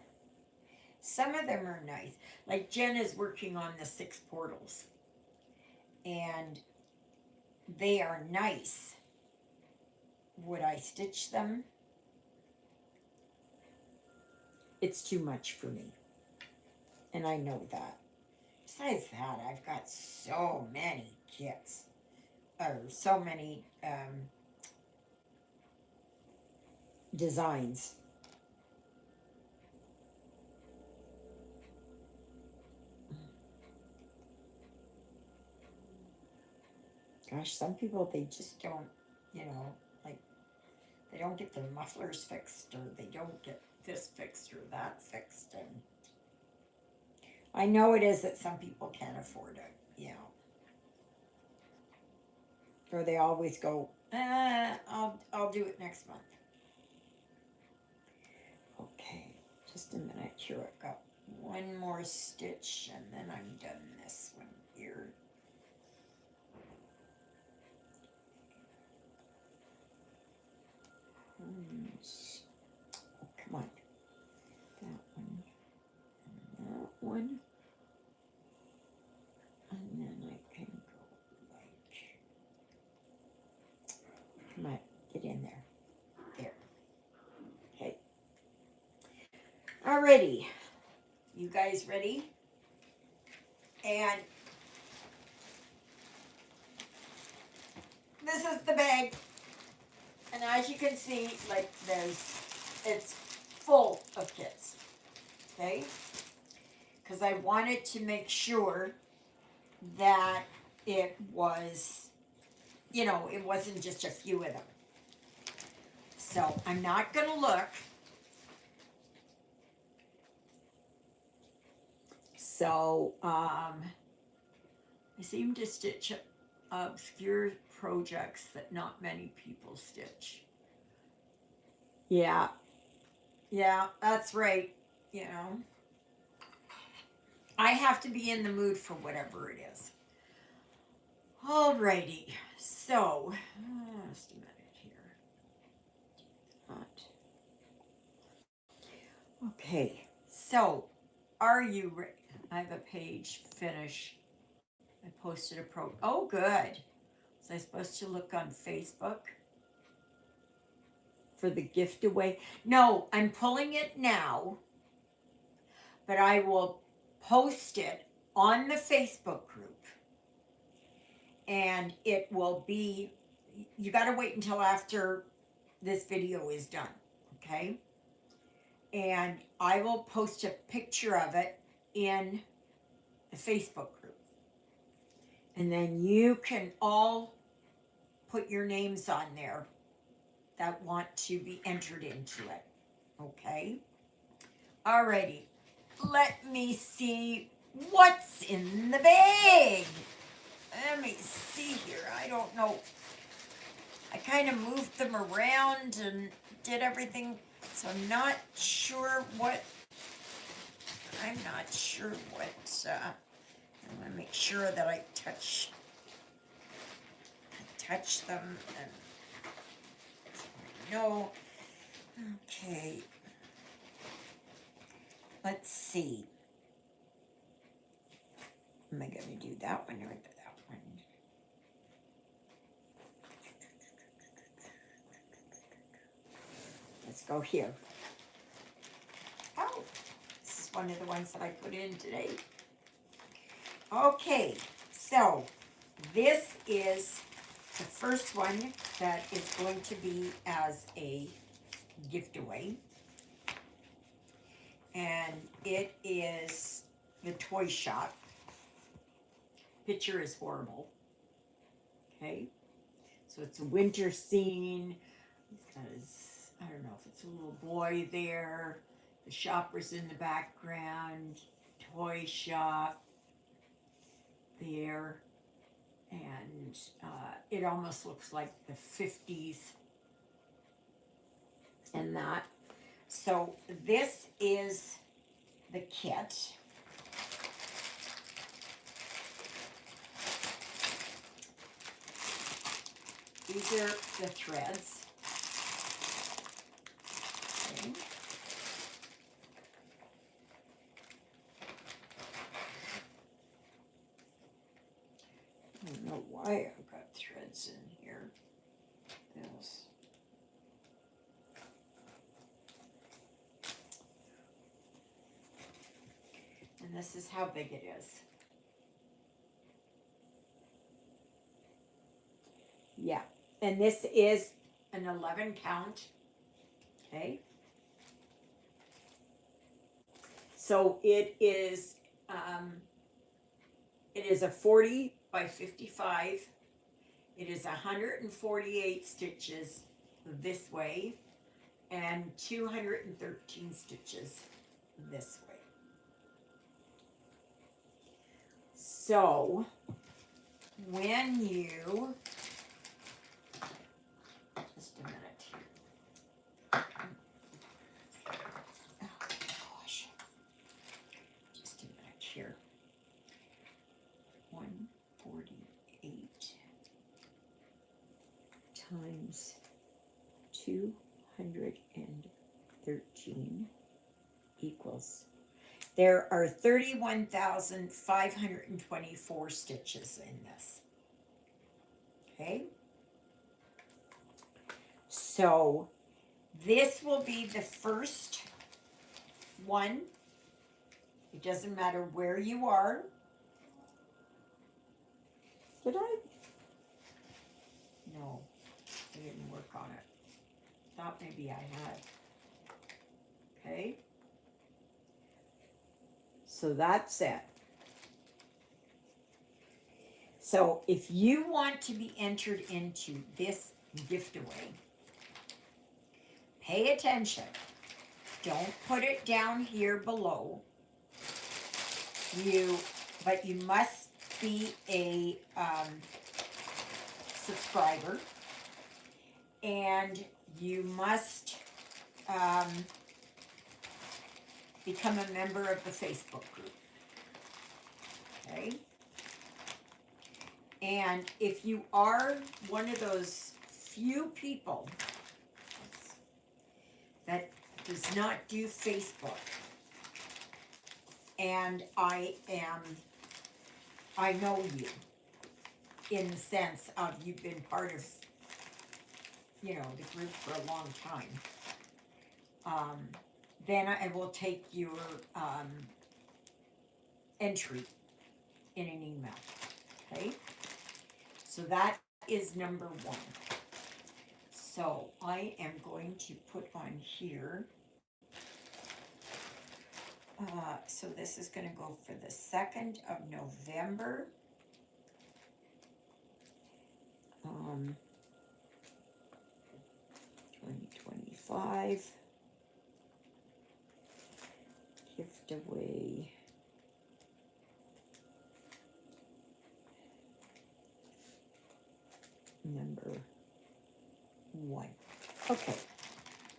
Some of them are nice. Like Jen is working on the 6 portals, and they are nice. Would I stitch them? It's too much for me, and I know that. Besides that, I've got so many kits, or so many designs. Gosh, some people, they just don't, like, they don't get their mufflers fixed, or they don't get this fixed or that fixed, and I know it is that some people can't afford it, or they always go, I'll do it next month. Okay, just a minute here. I've got one more stitch, and then I'm done this one here. Oh, come on. That one. And that one. And then I can go like, come on, get in there. There. Okay. Alrighty. You guys ready? And this is the bag. And as you can see, like, it's full of kits. Okay? Because I wanted to make sure that it was, it wasn't just a few of them. So I'm not going to look. So I seem to stitch obscure projects that not many people stitch. Yeah, that's right. I have to be in the mood for whatever it is. Alrighty, so, just a minute here. Okay, so, are you ready? I have a page finish. I posted oh good. Was I supposed to look on Facebook for the gift away? No, I'm pulling it now, but I will post it on the Facebook group. And it will be, you got to wait until after this video is done, okay? And I will post a picture of it in the Facebook group. And then you can all put your names on there that want to be entered into it, okay? Alrighty, let me see what's in the bag. Let me see here, I don't know. I kind of moved them around and did everything, so I'm not sure what, I want to make sure that I touch them and so I know. Okay, let's see. Am I going to do that one or that one? Let's go here. Oh, this is one of the ones that I put in today. Okay, so this is the first one that is going to be as a gift away. And it is the toy shop. Picture is horrible. Okay, so it's a winter scene. Because I don't know if it's a little boy there. The shopper's in the background. Toy shop there. And it almost looks like the 50s and that. So this is the kit. These are the threads. Okay. I don't know why I've got threads in here. This. And this is how big it is. Yeah, and this is an 11 count. Okay. So it is a 40 by 55. It is 148 stitches this way and 213 stitches this way. So when you, just a minute here. Oh gosh. Just a minute here. 148 times 213 equals. There are 31,524 stitches in this. Okay? So this will be the first one. It doesn't matter where you are. Did I? No, I didn't work on it. Thought maybe I had. Okay. So that's it. So if you want to be entered into this gift away, pay attention. Don't put it down here below. But you must be a subscriber, and you must become a member of the Facebook group. Okay? And if you are one of those few people that does not do Facebook, and I know you in the sense of you've been part of, the group for a long time, then I will take your entry in an email, okay? So that is number one. So I am going to put on here, so this is gonna go for the 2nd of November. 2025. Gift away. Number 1. Okay.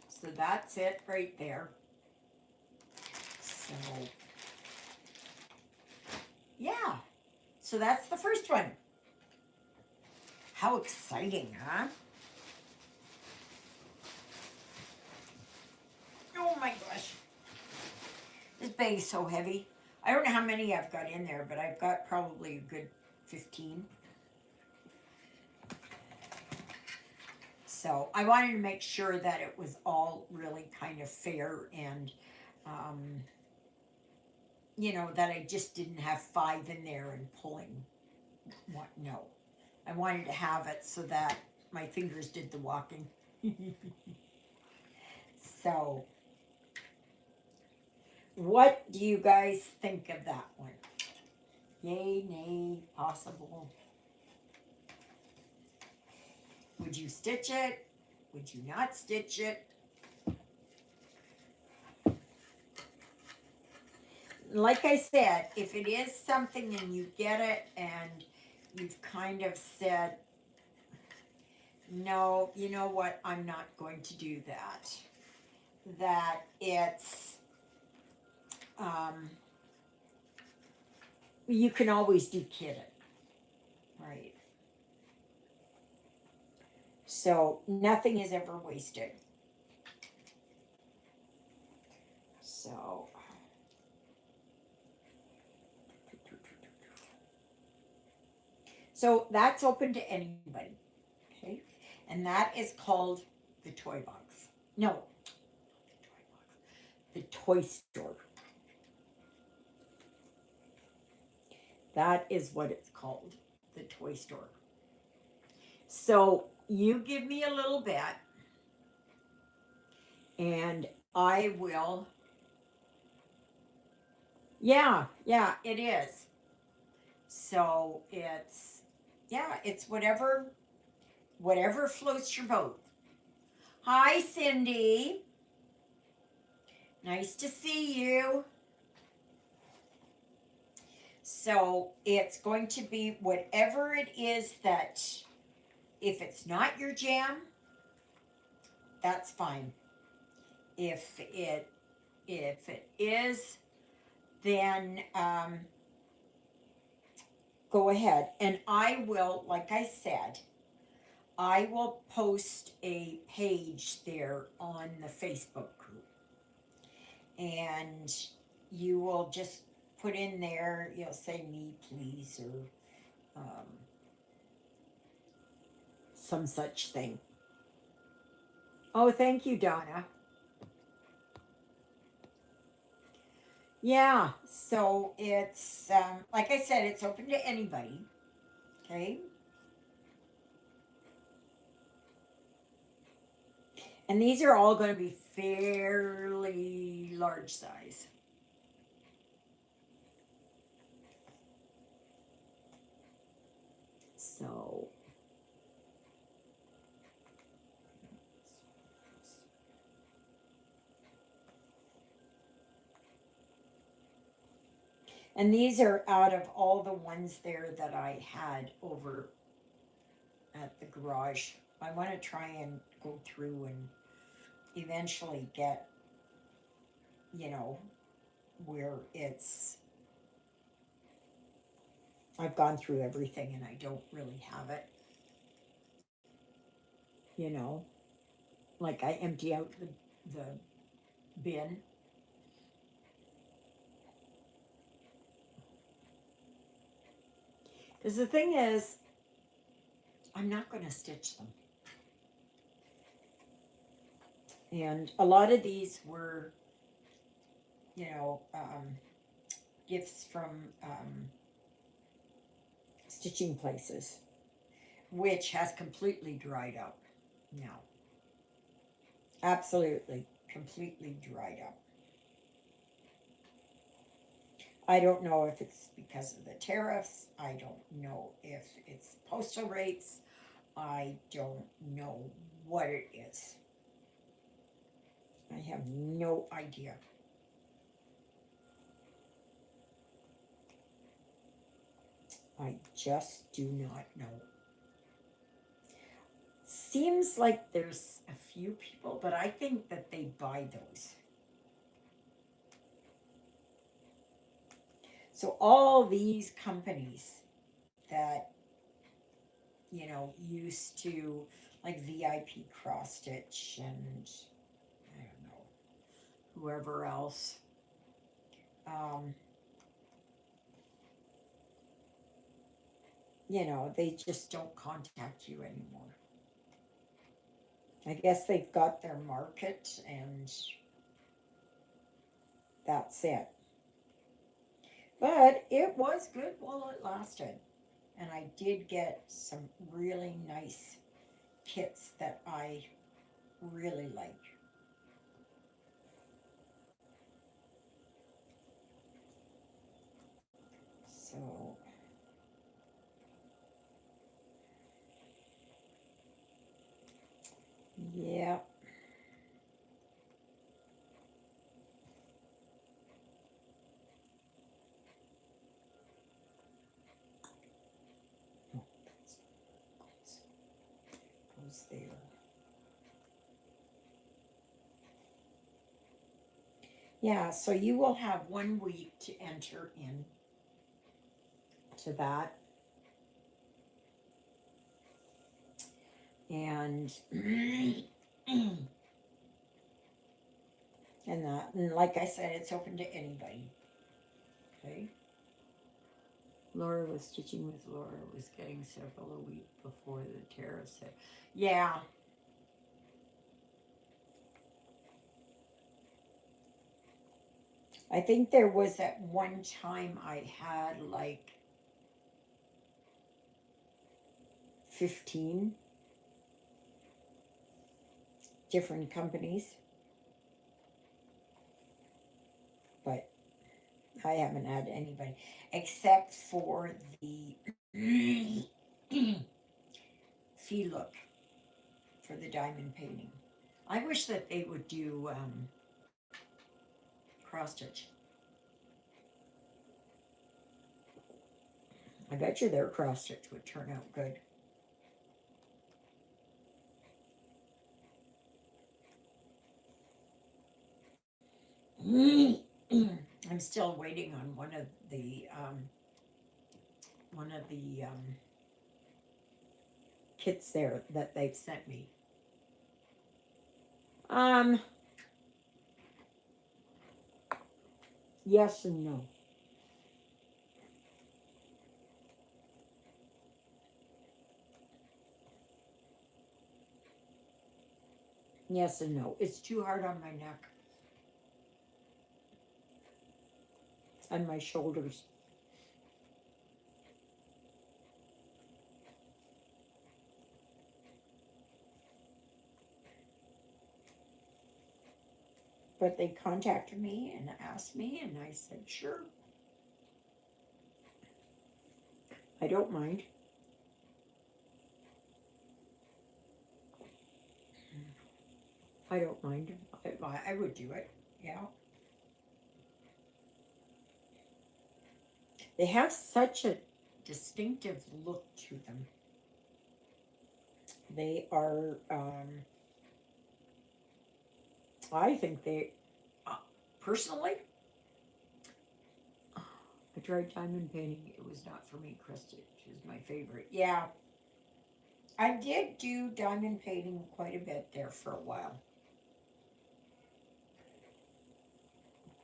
So that's it right there. So, yeah. So that's the first one. How exciting, huh? Oh my gosh. This bag is so heavy. I don't know how many I've got in there, but I've got probably a good 15. So I wanted to make sure that it was all really kind of fair and, that I just didn't have 5 in there and pulling what, no. I wanted to have it so that my fingers did the walking. So, what do you guys think of that one? Yay, nay, possible? Would you stitch it? Would you not stitch it? Like I said, if it is something and you get it and you've kind of said, no, you know what, I'm not going to do that. That it's, you can always do kit it, right? So nothing is ever wasted. So that's open to anybody, okay? And that is called the toy box. No, the toy store. That is what it's called, the toy store. So you give me a little bit, and I will. Yeah, it is. So it's whatever floats your boat. Hi, Cindy. Nice to see you. So it's going to be whatever it is that, if it's not your jam, that's fine. If it is, then go ahead. And I will, like I said, I will post a page there on the Facebook group. And you will just put in there, you'll say me please, or some such thing. Oh, thank you, Donna. Yeah, so it's, like I said, it's open to anybody, okay? And these are all going to be fairly large size. So, and these are out of all the ones there that I had over at the garage. I want to try and go through and eventually get, where it's I've gone through everything and I don't really have it, you know. Like I empty out the bin. Because the thing is, I'm not going to stitch them. And a lot of these were, you know, gifts from stitching places, which has completely dried up now. Absolutely, completely dried up. I don't know if it's because of the tariffs. I don't know if it's postal rates. I don't know what it is. I have no idea. I just do not know. Seems like there's a few people, but I think that they buy those. So all these companies that, you know, used to, like VIP Cross Stitch and I don't know, whoever else, um, you know, they just don't contact you anymore. I guess they've got their market and that's it. But it was good while it lasted. And I did get some really nice kits that I really like. So, yeah. Oh, goes there. Yeah, so you will have 1 week to enter in to that. And and like I said, it's open to anybody. Okay. Laura was stitching with Laura was getting several a week before the tariffs hit. Yeah. I think there was at one time I had like 15 different companies, but I haven't had anybody except for the Fee Look for the diamond painting. I wish that they would do cross stitch. I bet you their cross stitch would turn out good. I'm still waiting on one of the kits there that they've sent me. Um, yes and no. Yes and no. It's too hard on my neck and my shoulders. But they contacted me and asked me, and I said, sure. I don't mind. I don't mind. I would do it. Yeah. They have such a distinctive look to them. They are, I think they, personally, I tried diamond painting. It was not for me, Krista. She was my favorite. Yeah, I did do diamond painting quite a bit there for a while.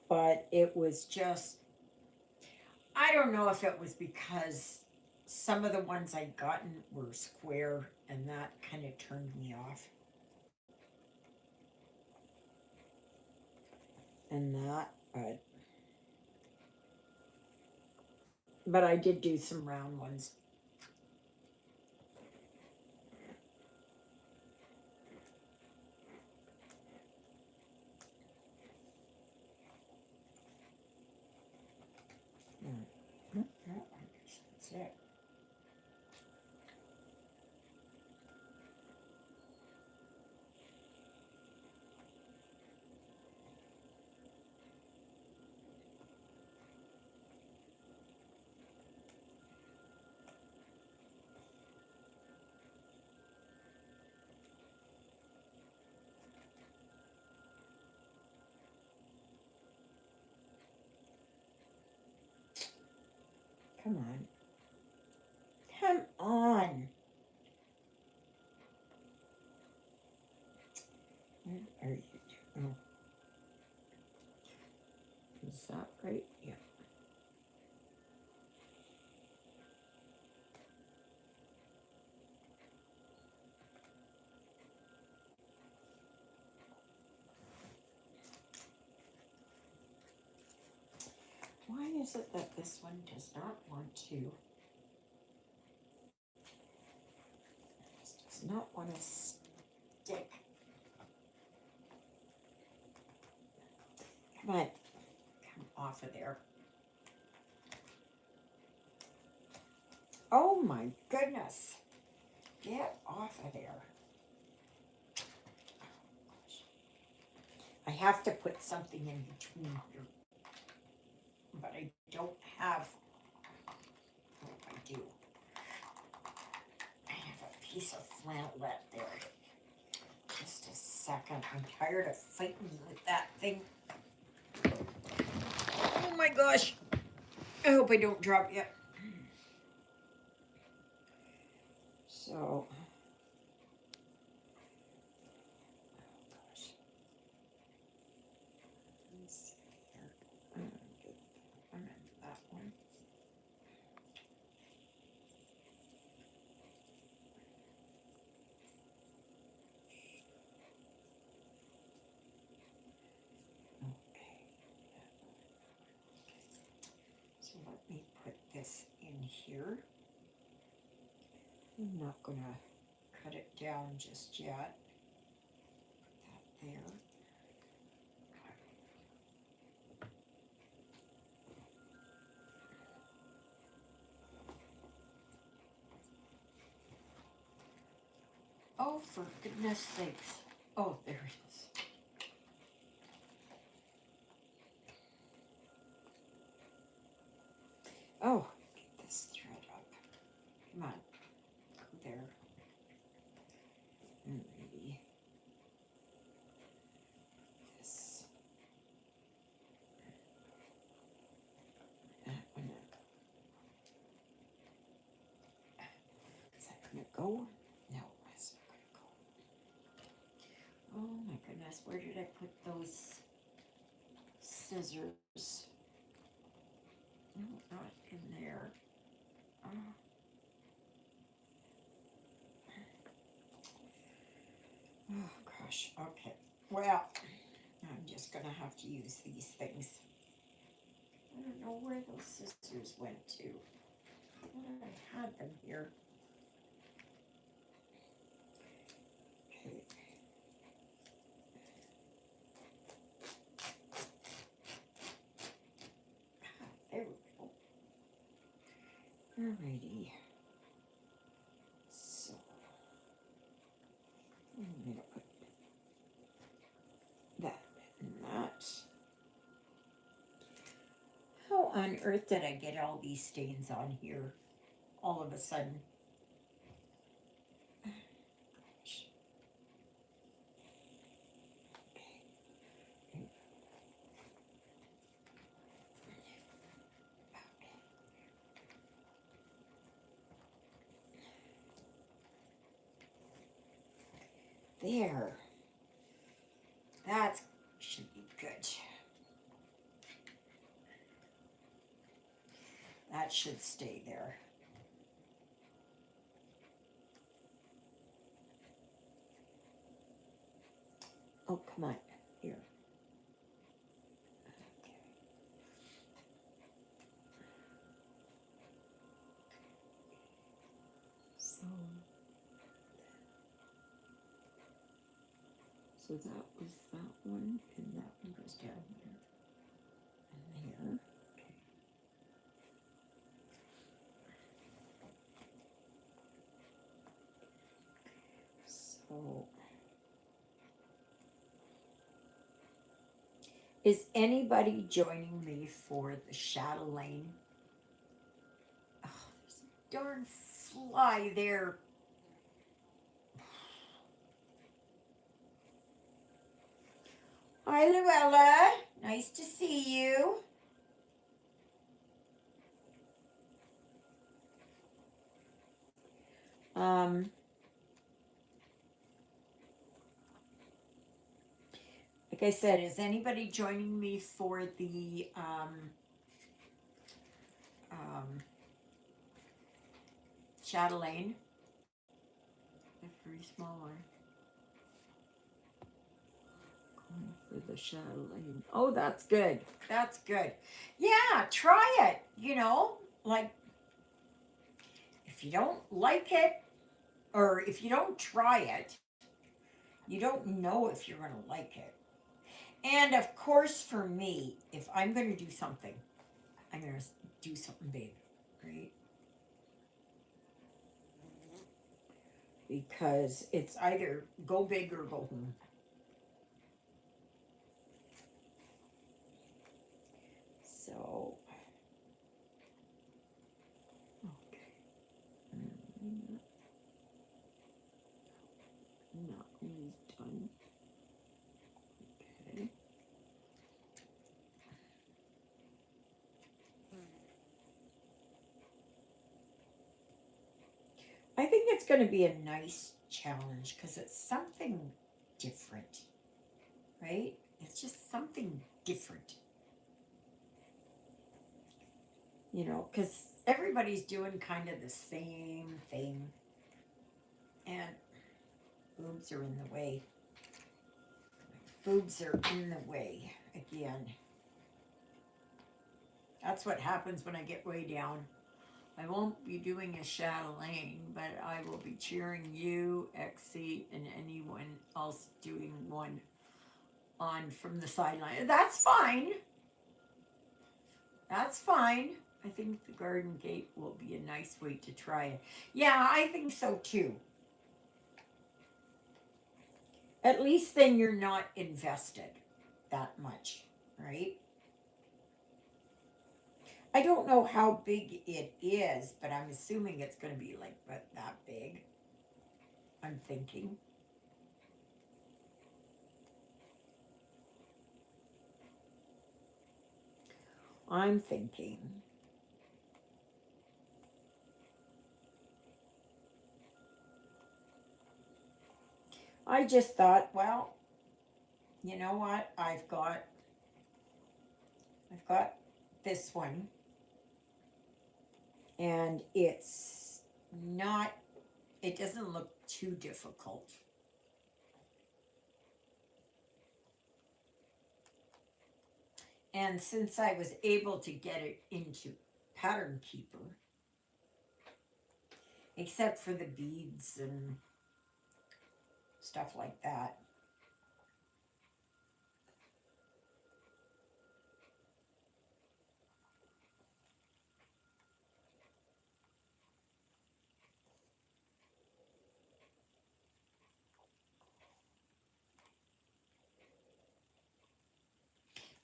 But it was just, I don't know if it was because some of the ones I'd gotten were square and that kind of turned me off. And that, but I did do some round ones. That's it. Come on. Come on. Where are you? Oh. Is that right? Yeah. Why is it that this one does not want to? This does not want to stick. Come on. Come off of there. Oh my goodness. Get off of there. I have to put something in between here. But I don't have. Oh, I do. I have a piece of flannelette there. Just a second. I'm tired of fighting with that thing. Oh my gosh. I hope I don't drop yet. So. Let's see here. I'm gonna get one into that one. Okay. So let me put this in here. I'm not gonna cut it down just yet. Put that there. Oh, for goodness sakes. Oh, there it is. Oh, get this thread up. Come on. Go there. And maybe this. That one. Is that gonna go? No, it's not gonna go. Oh my goodness, where did I put those scissors? No, not in there. Oh gosh, okay. Well, I'm just gonna have to use these things. I don't know where those scissors went to. I thought I had them here. Okay. There we go. Alrighty. So I'm gonna put that and that. How on earth did I get all these stains on here all of a sudden? Gosh. Okay. there. That should be good. That should stay there. Oh, come on. Here. Okay. So that was that one, and that one goes down here. And here. Okay. So, is anybody joining me for the Chatelaine? Oh, there's a darn fly there. Hi, Luella. Nice to see you. Like I said, is anybody joining me for the Chatelaine? A very small one. Going for the Chatelaine. Oh, that's good. That's good. Yeah, try it. You know, like if you don't like it, or if you don't try it, you don't know if you're going to like it. And of course, for me, if I'm going to do something, I'm going to do something big, right? Because it's either go big or go home. So, okay. Not really done. Okay. I think it's going to be a nice challenge because it's something different, right? It's just something different. You know, because everybody's doing kind of the same thing. And boobs are in the way. Boobs are in the way again. That's what happens when I get way down. I won't be doing a Chatelaine, but I will be cheering you, Exy, and anyone else doing one on from the sideline. That's fine. That's fine. I think the Garden Gate will be a nice way to try it. Yeah, I think so too. At least then you're not invested that much, right? I don't know how big it is, but I'm assuming it's going to be like that big. I'm thinking. I'm thinking. I just thought, well, you know what? I've got this one, and it's not, it doesn't look too difficult. And since I was able to get it into Pattern Keeper, except for the beads and stuff like that.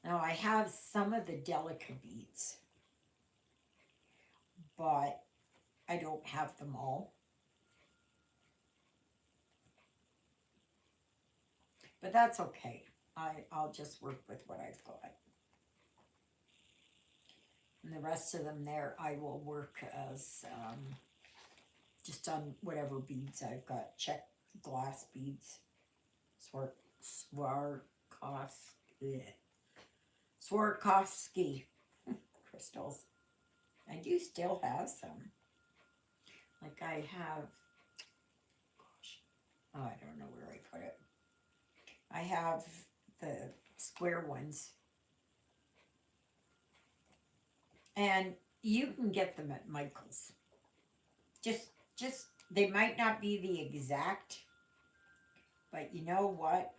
Now I have some of the Delica beads, but I don't have them all. But that's okay. I'll just work with what I've got. And the rest of them there, I will work as just on whatever beads I've got. Check glass beads. Swarovski crystals. I do still have some. Like I have, gosh, oh, I don't know where I put it. I have the square ones, and you can get them at Michael's. Just, just they might not be the exact, but you know what?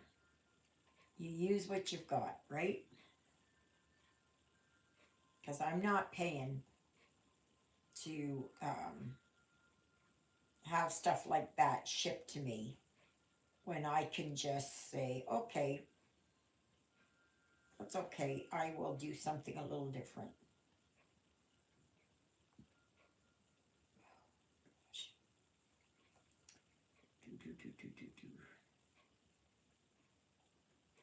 You use what you've got, right? Because I'm not paying to have stuff like that shipped to me when I can just say, okay, that's okay. I will do something a little different.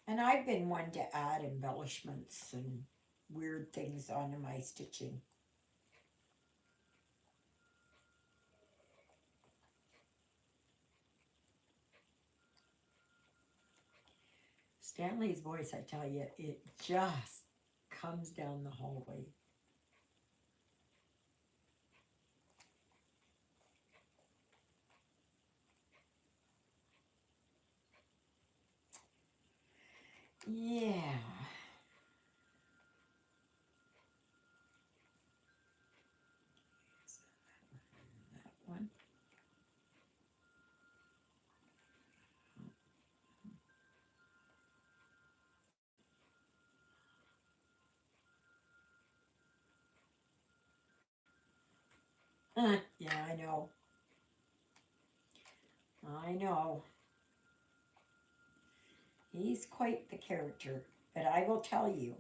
And I've been one to add embellishments and weird things onto my stitching. Stanley's voice, I tell you, it just comes down the hallway. Yeah. That one. Yeah, I know. I know. He's quite the character. But I will tell you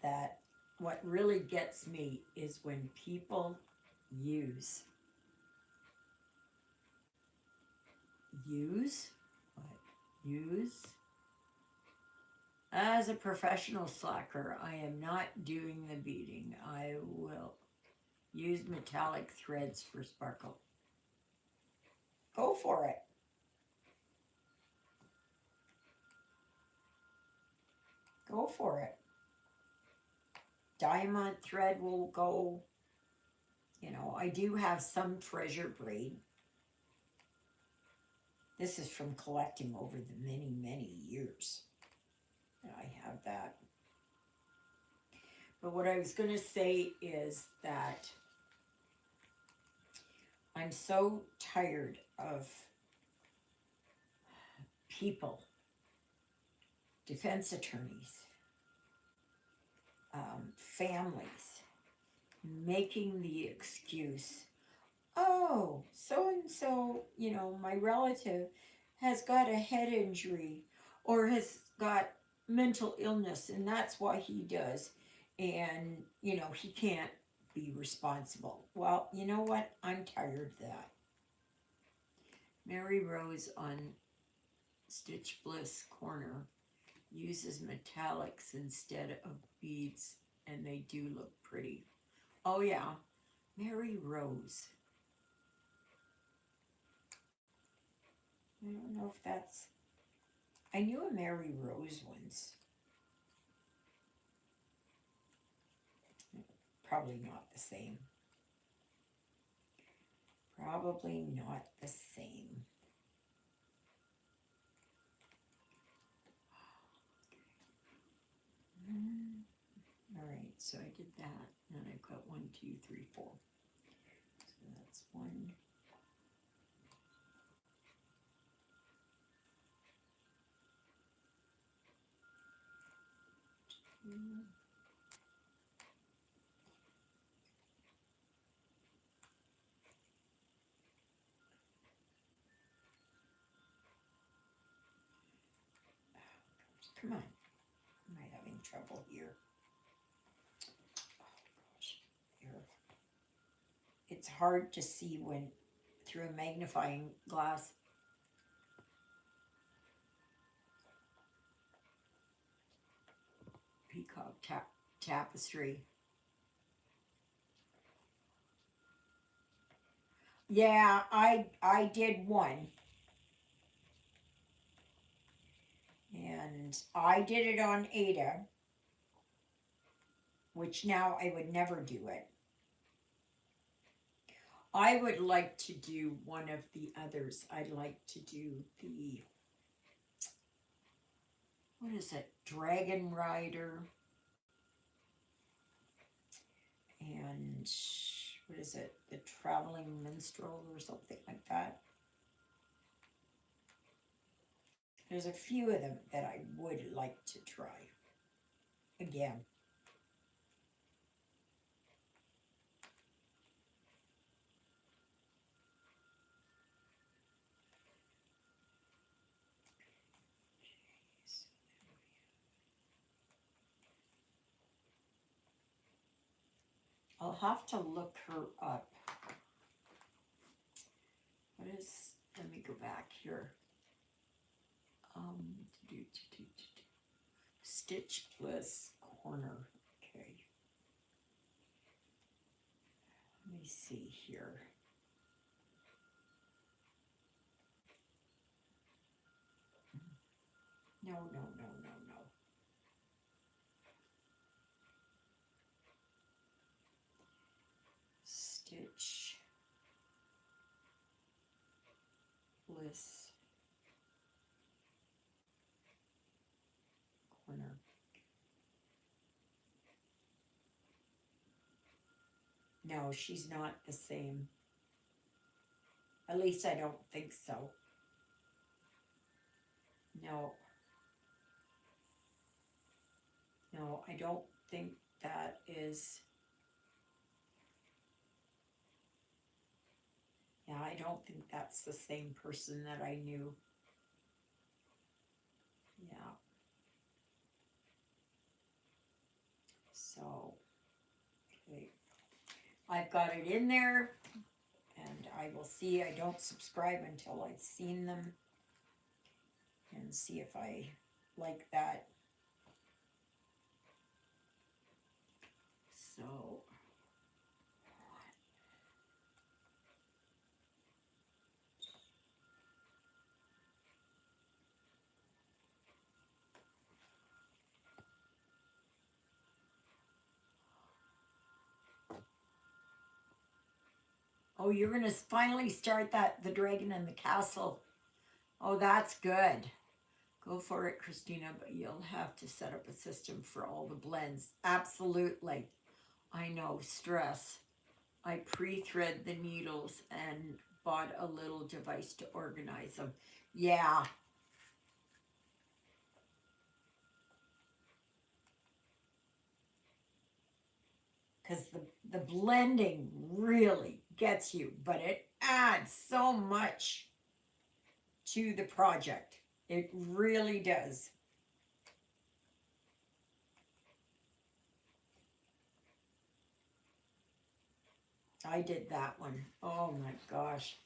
that what really gets me is when people use. Use? What? Use? As a professional slacker, I am not doing the beading. I will use metallic threads for sparkle. Go for it. Go for it. Diamond thread will go. You know, I do have some treasure braid. This is from collecting over the many, many years that I have that. But what I was going to say is that I'm so tired of people, defense attorneys, families, making the excuse, oh, so and so, you know, my relative has got a head injury or has got mental illness, and that's why he does. And, you know, he can't be responsible. Well, you know what? I'm tired of that. Mary Rose on Stitch Bliss Corner uses metallics instead of beads, and they do look pretty. Oh, yeah. Mary Rose. I don't know if that's. I knew a Mary Rose once. Probably not the same. Probably not the same. All right, so I did that, and I've got 1, 2, 3, 4. So that's 1. 2. Come on. Am I having trouble here? Oh gosh, here. It's hard to see when through a magnifying glass. Peacock tapestry. Yeah, I did one. and I did it on Ada, which now I would never do it. I would like to do one of the others. I'd like to do the, what is it, Dragon Rider, and what is it, the Traveling Minstrel or something like that. There's a few of them that I would like to try again. I'll have to look her up. What is, let me go back here. Stitch Bliss Corner. Okay. Let me see here. No. Stitch Bliss Corner. No, she's not the same. At least I don't think so. No. No, I don't think that is. Yeah, I don't think that's the same person that I knew. Yeah. So, okay. I've got it in there, and I will see. I don't subscribe until I've seen them and see if I like that. So, oh, you're gonna finally start that, the Dragon and the Castle. Oh, that's good. Go for it, Christina, but you'll have to set up a system for all the blends. Absolutely. I know, stress. I pre-thread the needles and bought a little device to organize them. Yeah. Because the blending really gets you, but it adds so much to the project. It really does. I did that one. Oh my gosh.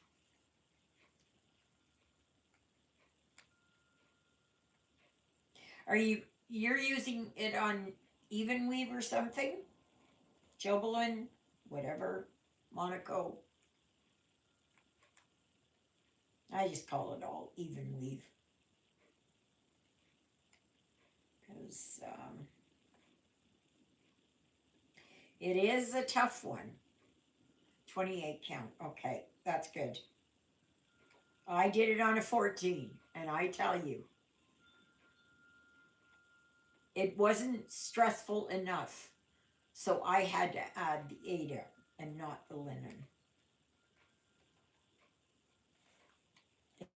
You're using it on Even Weave or something? Jobelin, whatever, Monaco. I just call it all Even Weave. Because it is a tough one. 28 count. Okay, that's good. I did it on a 14, and I tell you, it wasn't stressful enough. So I had to add the Ada and not the linen.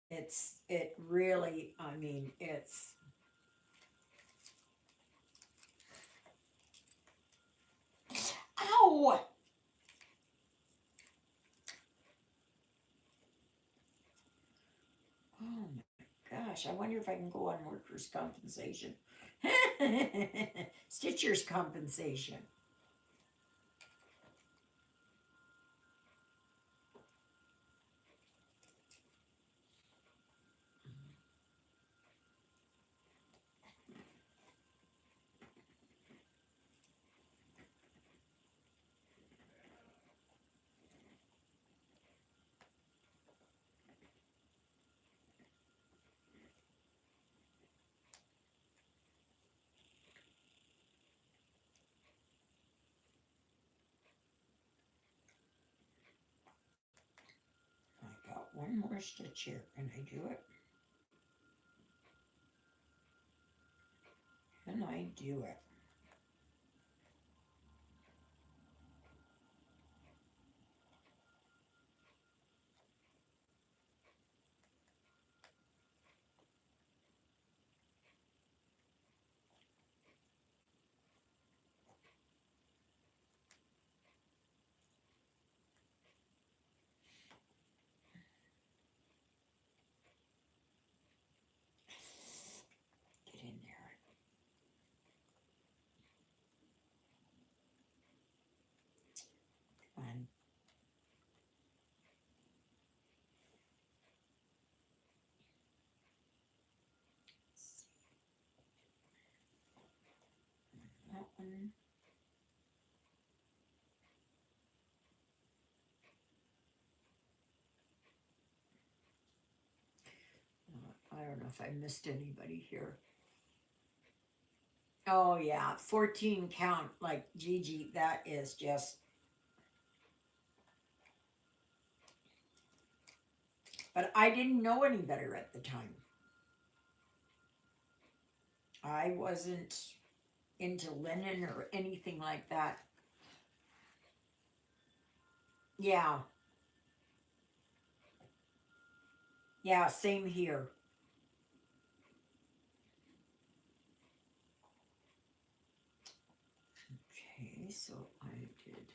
It really, I mean, it's. Ow! Oh my gosh, I wonder if I can go on workers' compensation. Stitcher's compensation. one more stitch here. Can I do it? Can I do it? Get in there. Come on. That one. I don't know if I missed anybody here. Oh yeah, 14 count, like Gigi, that is just. But I didn't know any better at the time. I wasn't into linen or anything like that. Yeah, yeah, same here. Okay, so I did.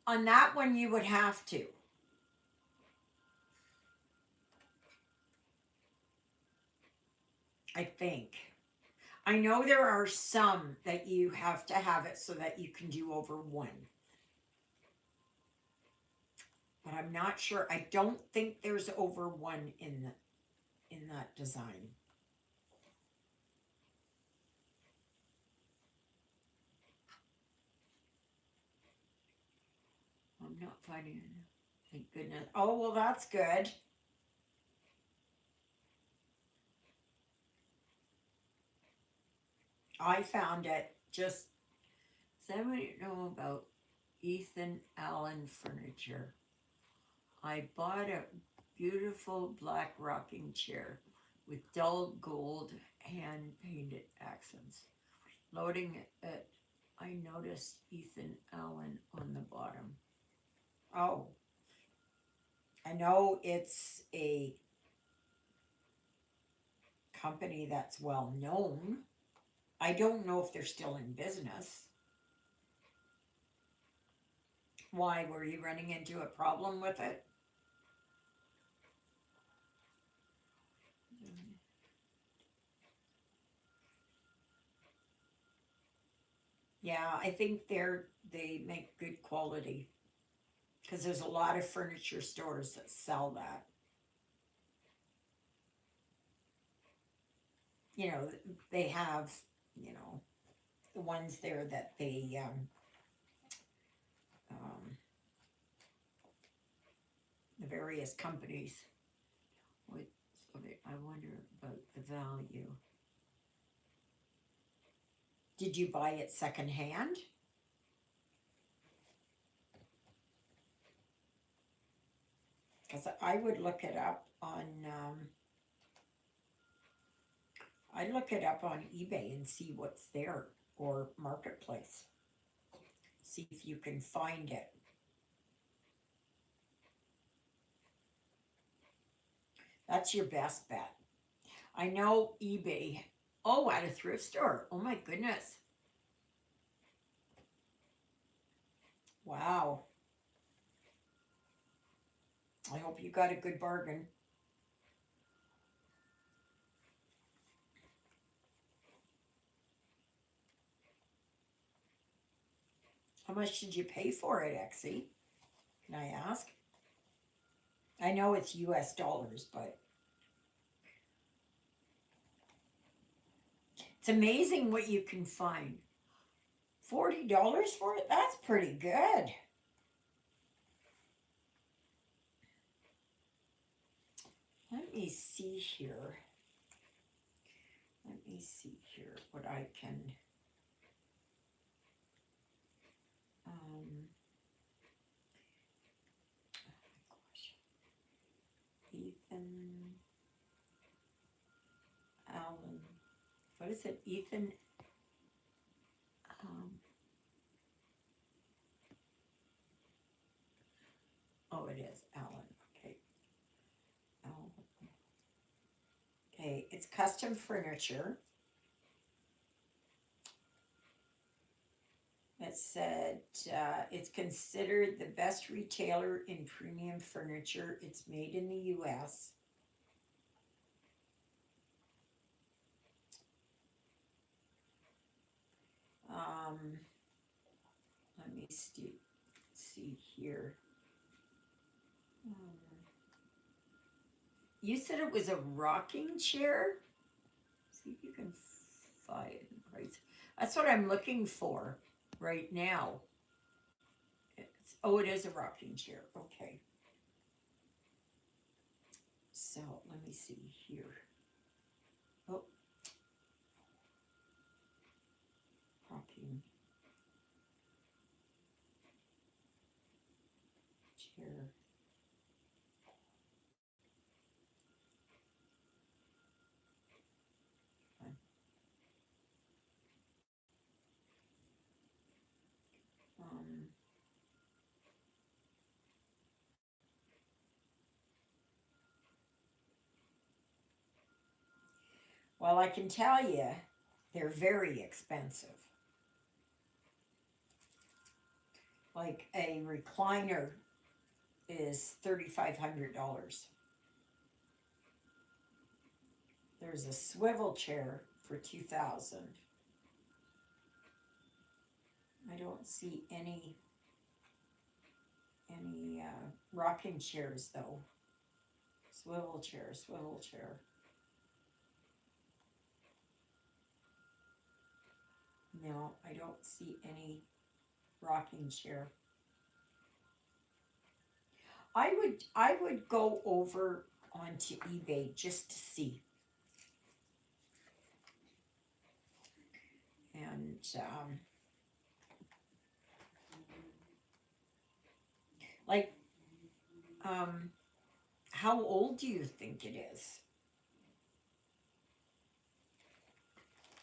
On that one, you would have to. I think. I know there are some that you have to have it so that you can do over one. But I'm not sure. I don't think there's over one in that design. I'm not finding it. Thank goodness. Oh, well, that's good. I found it. Just, does anybody know about Ethan Allen furniture? I bought a beautiful black rocking chair with dull gold hand painted accents. Loading it, I noticed Ethan Allen on the bottom. Oh, I know it's a company that's well known. I don't know if they're still in business. Why, were you running into a problem with it? Yeah, I think they make good quality because there's a lot of furniture stores that sell that. You know, they have, you know, the ones there that um, the various companies. What, I wonder about the value. Did you buy it secondhand? Because I would look it up on, I'd look it up on eBay and see what's there, or Marketplace. See if you can find it. That's your best bet. I know eBay. Oh, at a thrift store. Oh my goodness. Wow. I hope you got a good bargain. How much did you pay for it, Exie? Can I ask? I know it's US dollars, but it's amazing what you can find. $40 for it? That's pretty good. Let me see here. Let me me see here what I can. Oh my gosh. Ethan Allen. What is it? Ethan. Um, oh, it is Allen. Okay. Allen. Okay, it's custom furniture. It said it's considered the best retailer in premium furniture. It's made in the U.S. Let me see here. You said it was a rocking chair? See if you can find price. That's what I'm looking for right now. Oh, it is a rocking chair. Okay. So let me see here. Oh, rocking chair. Um, well, I can tell you, they're very expensive. Like a recliner is $3,500. There's a swivel chair for $2,000. I don't see any rocking chairs though. Swivel chair, swivel chair. No, I don't see any rocking chair. I would go over onto eBay just to see. And like how old do you think it is?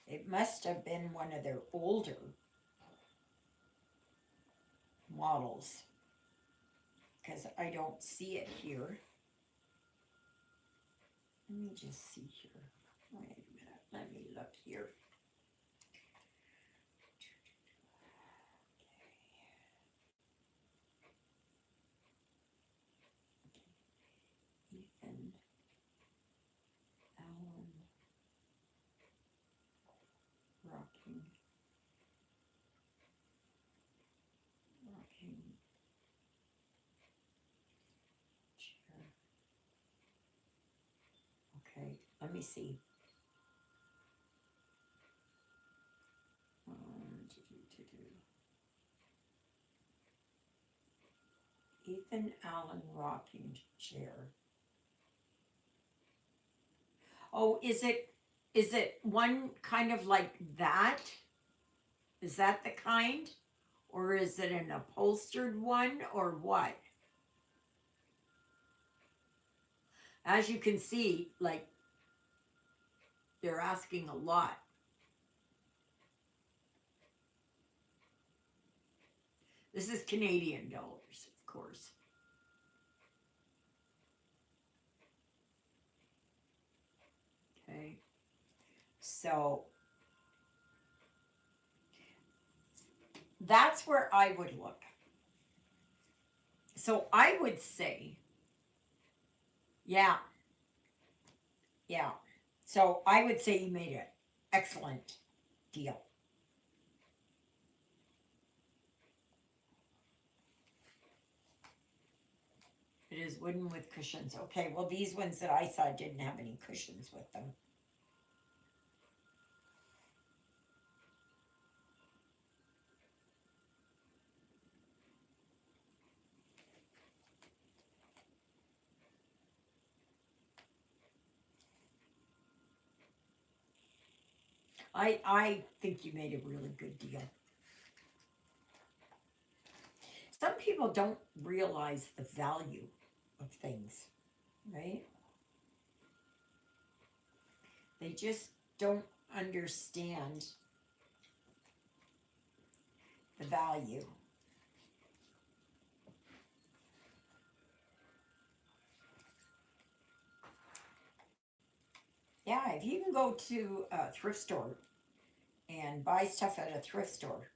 It must have been one of their older models because I don't see it here. Let me just see here. Wait a minute. Let me look here. Ethan Allen rocking chair. Okay, let me see. Ethan Allen rocking chair. Oh, is it one kind of like that? Is that the kind? Or is it an upholstered one or what? As you can see, like they're asking a lot. This is Canadian dollars, of course. Okay. So that's where I would look. So I would say, yeah. So I would say you made an excellent deal. It is wooden with cushions. Okay, well, these ones that I saw didn't have any cushions with them. I think you made a really good deal. Some people don't realize the value of things, right? They just don't understand the value. Yeah, if you can go to a thrift store and buy stuff at a thrift store,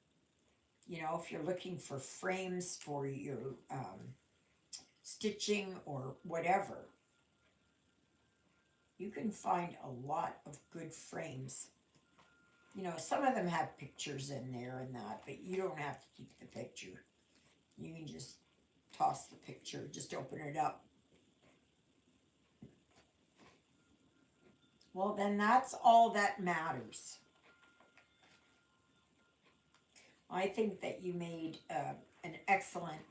if you're looking for frames for your stitching or whatever, you can find a lot of good frames. Some of them have pictures in there and that, but you don't have to keep the picture. You can just toss the picture, just open it up. Well, then that's all that matters. I think that you made an excellent,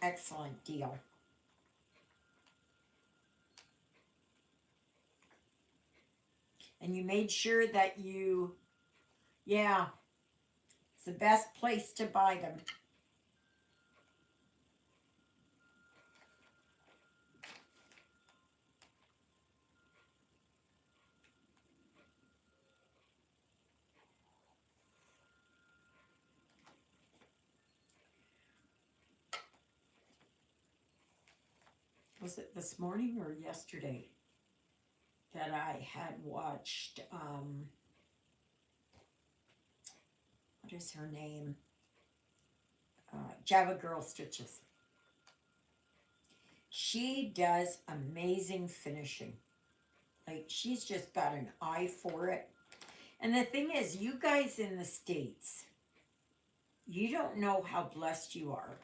excellent deal. And you made sure that yeah, it's the best place to buy them. Was it this morning or yesterday that I had watched, what is her name? Java Girl Stitches. She does amazing finishing. Like, she's just got an eye for it. And the thing is, you guys in the States, you don't know how blessed you are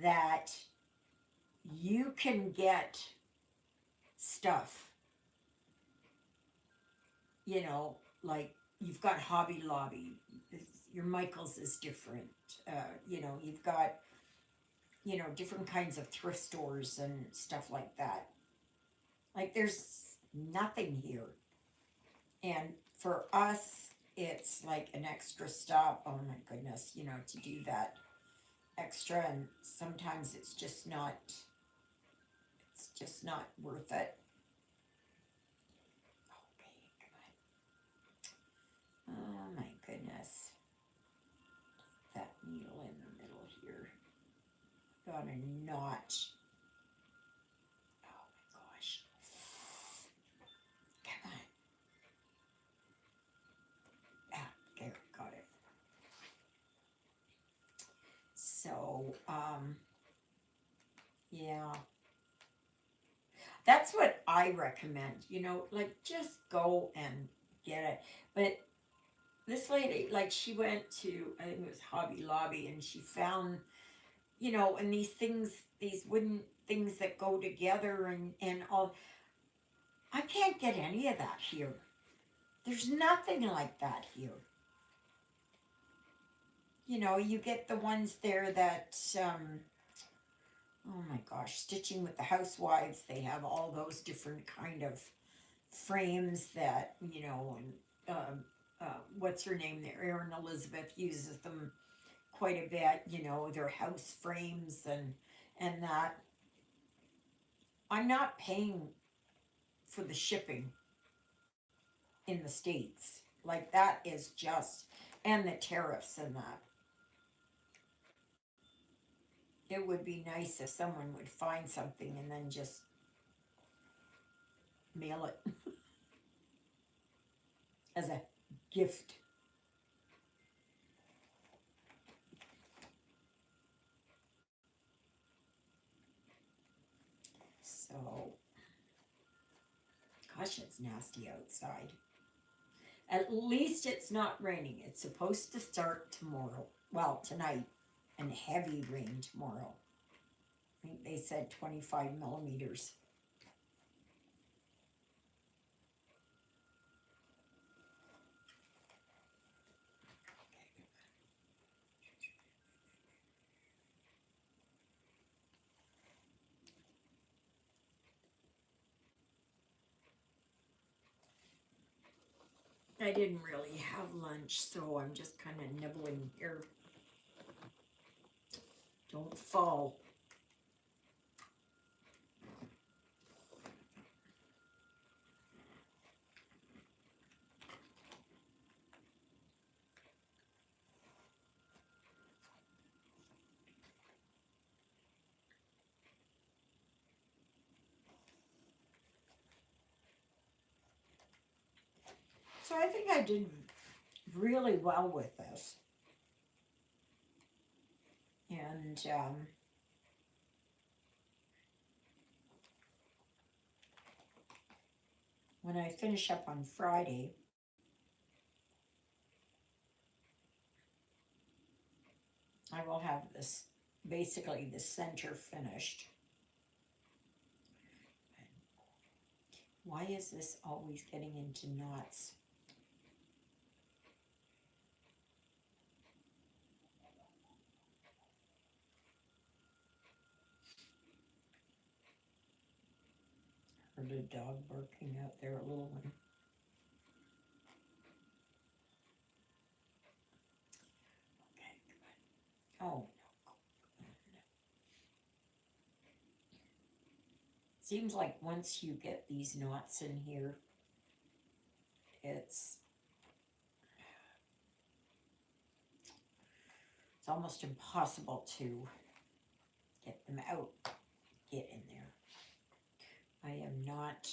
that you can get stuff, like you've got Hobby Lobby, your Michaels is different, you've got, different kinds of thrift stores and stuff like that. Like, there's nothing here. And for us, it's like an extra stop. Oh my goodness, to do that extra, and sometimes it's just not worth it. Okay, come on. Oh my goodness. That needle in the middle here. Got a knot. Oh my gosh. Come on. Ah, there, got it. So, yeah. That's what I recommend, like, just go and get it. But this lady, like, she went to, I think it was Hobby Lobby, and she found, and these wooden things that go together and all. I can't get any of that here. There's nothing like that here. You get the ones there that, oh my gosh, Stitching with the Housewives, they have all those different kind of frames that, and what's her name there? Erin Elizabeth uses them quite a bit, their house frames and that. I'm not paying for the shipping in the States. Like, that is just, and the tariffs and that. It would be nice if someone would find something and then just mail it as a gift. So, gosh, it's nasty outside. At least it's not raining. It's supposed to start tomorrow. Well, tonight, and heavy rain tomorrow. I think they said 25 millimeters. I didn't really have lunch, so I'm just kind of nibbling here. Don't fall. So I think I did really well with this. And when I finish up on Friday, I will have this, basically the center finished. Why is this always getting into knots? Heard a dog barking out there, a little one. Okay, good. Oh, no. Seems like once you get these knots in here, it's almost impossible to get them out, get in there. I am not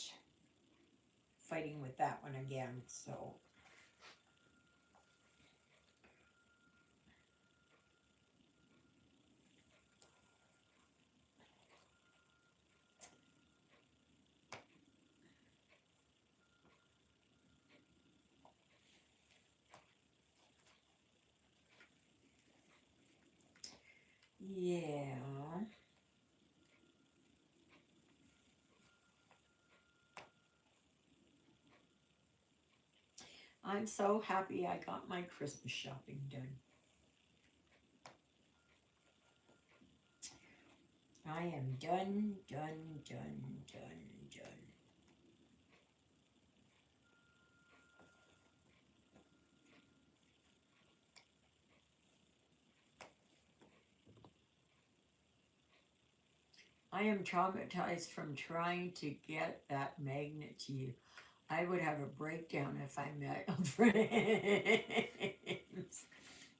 fighting with that one again, so. Yeah. I'm so happy I got my Christmas shopping done. I am done, done, done, done, done. I am traumatized from trying to get that magnet to you. I would have a breakdown if I met friends.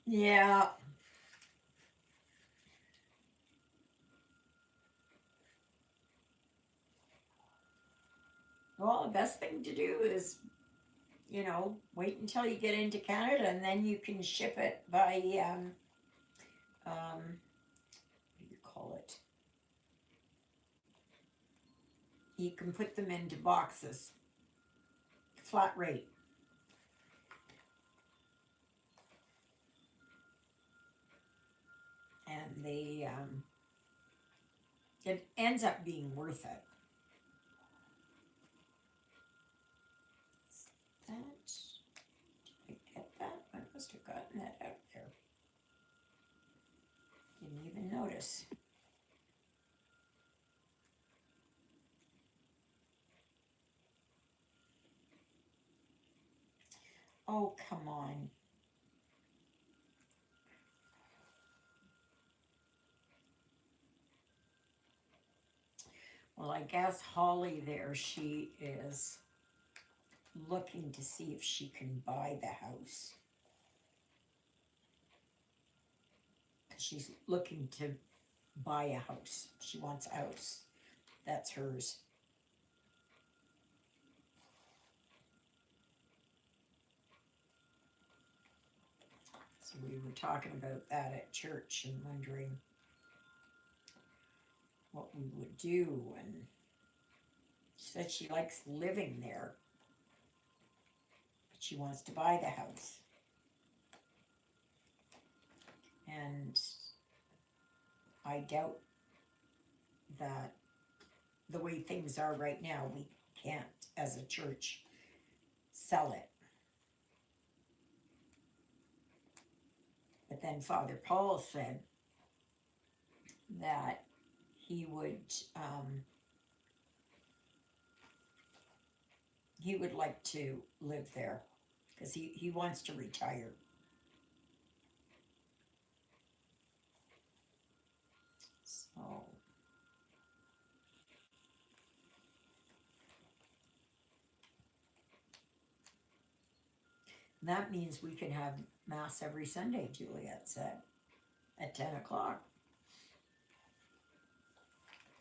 Yeah. Well, the best thing to do is, wait until you get into Canada and then you can ship it by, what do you call it? You can put them into boxes, flat rate. And it ends up being worth it. That, did I get that? I must have gotten that out there. Didn't even notice. Oh, come on. Well, I guess Holly there, she is looking to see if she can buy the house. She's looking to buy a house. She wants a house. That's hers. So we were talking about that at church and wondering what we would do, and she said she likes living there, but she wants to buy the house. And I doubt that the way things are right now, we can't, as a church, sell it. But then Father Paul said that he would like to live there. because he wants to retire. So that means we can have mass every Sunday, Juliet said, at 10 o'clock.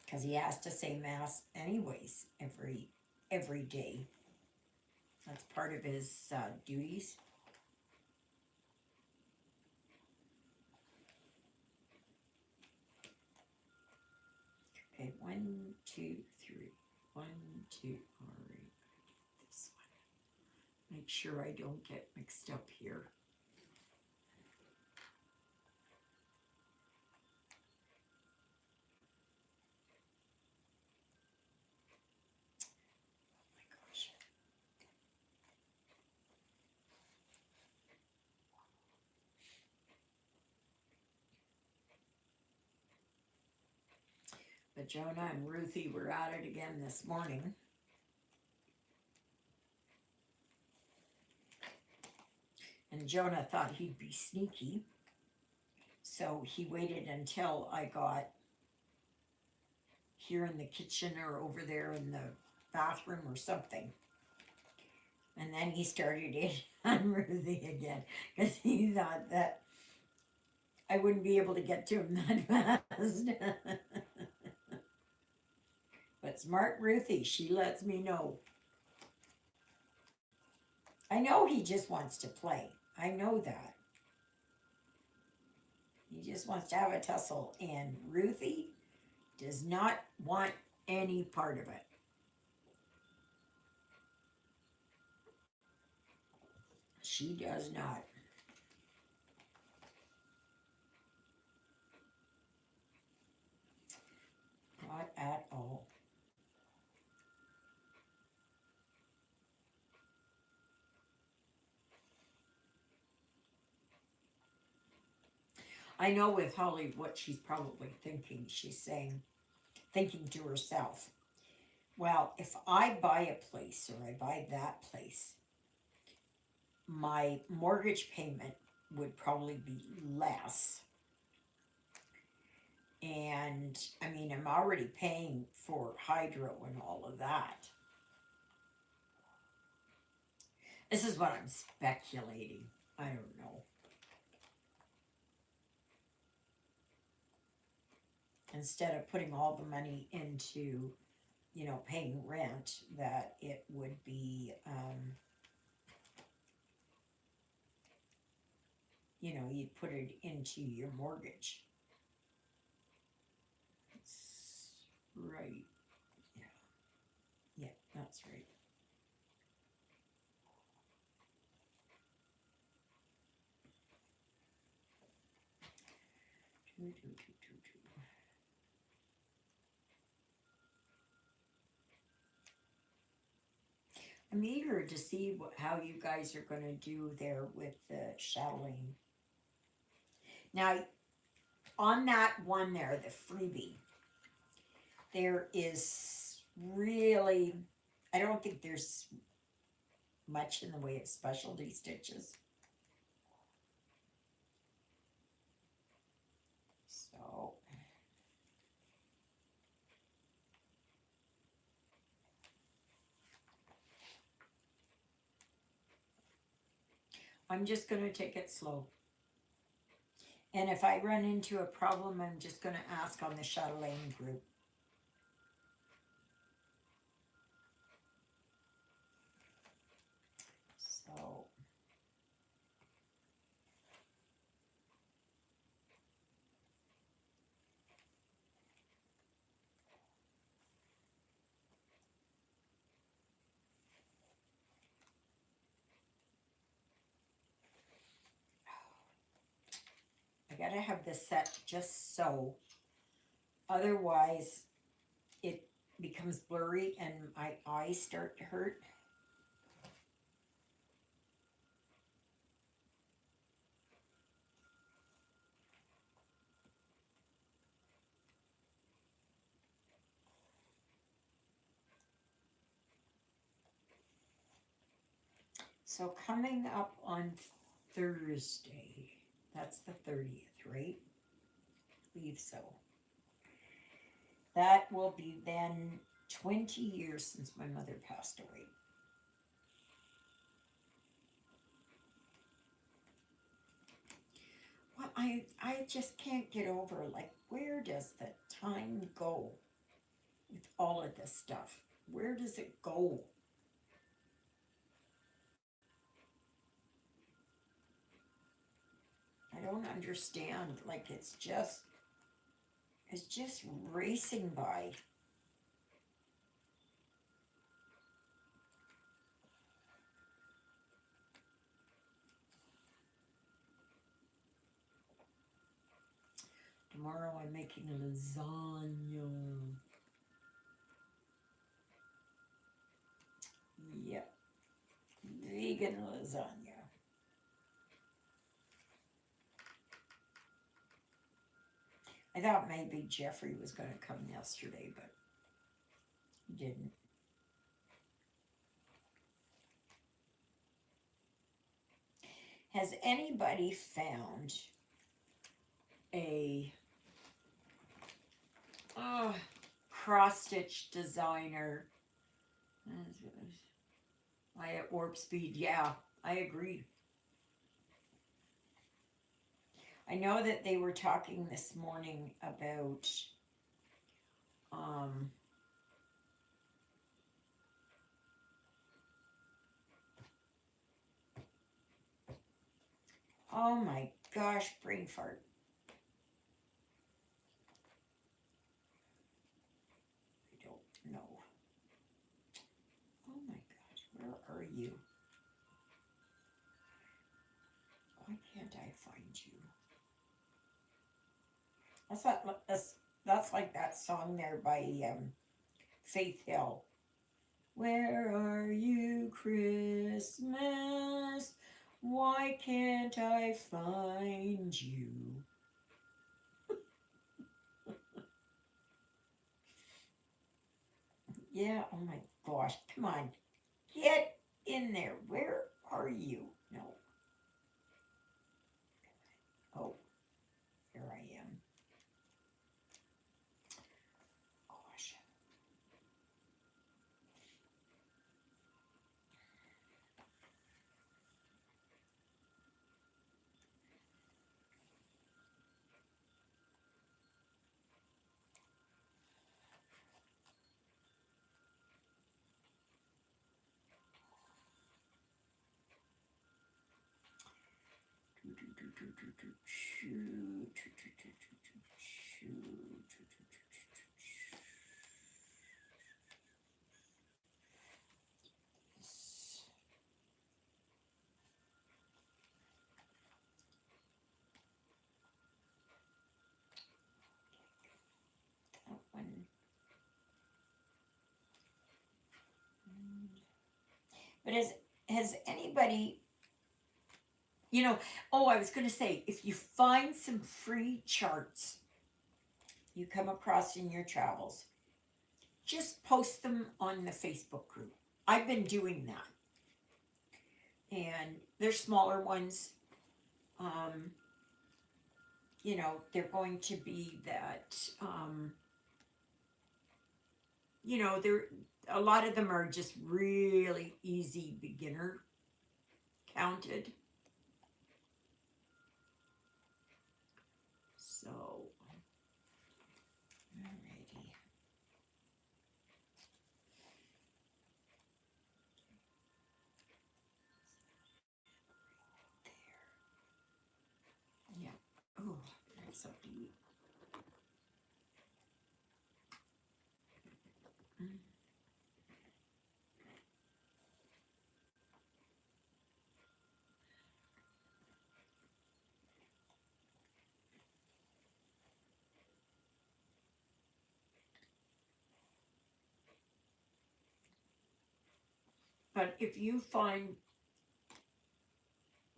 Because he has to say mass anyways every day. That's part of his duties. Okay, 1, 2, 3. 1, 2. All right. This one. Make sure I don't get mixed up here. Oh my gosh. But Jonah and Ruthie were at it again this morning. And Jonah thought he'd be sneaky. So he waited until I got here in the kitchen or over there in the bathroom or something. And then he started in on Ruthie again because he thought that I wouldn't be able to get to him that fast. But smart Ruthie, she lets me know. I know he just wants to play. I know that. He just wants to have a tussle. And Ruthie does not want any part of it. She does not. Not at all. I know with Holly what she's probably thinking. She's thinking to herself, well, if I buy a place or I buy that place, my mortgage payment would probably be less. And I mean, I'm already paying for hydro and all of that. This is what I'm speculating. I don't know. Instead of putting all the money into, paying rent, that it would be, you'd put it into your mortgage. That's right. Yeah. Yeah, that's right. I'm eager to see how you guys are going to do there with the Chatelaine. Now, on that one there, the freebie, there is really, I don't think there's much in the way of specialty stitches. So, I'm just going to take it slow. And if I run into a problem, I'm just going to ask on the Chatelaine group. So, I gotta have this set just so. Otherwise, it becomes blurry and my eyes start to hurt. So coming up on Thursday, that's the 30th, right? I believe so. That will be then 20 years since my mother passed away. Well, I just can't get over, like, where does the time go with all of this stuff? Where does it go? I don't understand. Like, it's just racing by. Tomorrow I'm making a lasagna. Yep, vegan lasagna. I thought maybe Jeffrey was going to come yesterday, but he didn't. Has anybody found a cross stitch designer? I at warp speed. Yeah, I agree. I know that they were talking this morning about um oh my gosh, brain fart. I don't know. Oh my gosh, where are you? Why can't I find you? That's like that song there by Faith Hill. Where are you, Christmas? Why can't I find you? Yeah, oh my gosh, come on. Get in there. Where are you? No. Oh, here I am. Gosh. That one. But has anybody, I was going to say, if you find some free charts you come across in your travels, just post them on the Facebook group. I've been doing that. And they're smaller ones. They're going to be that, they're a lot of them are just really easy beginner counted. So, alrighty. There. Yeah. Oh, that's something to eat. Mm. But if you find,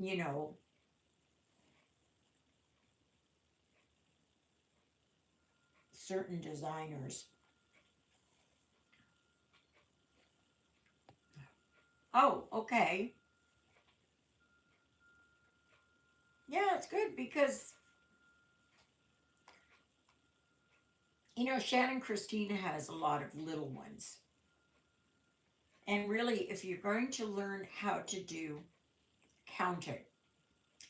you know, certain designers. Oh, okay. it's good because, you know, Shannon Christina has a lot of little ones. And really, if you're going to learn how to do counting,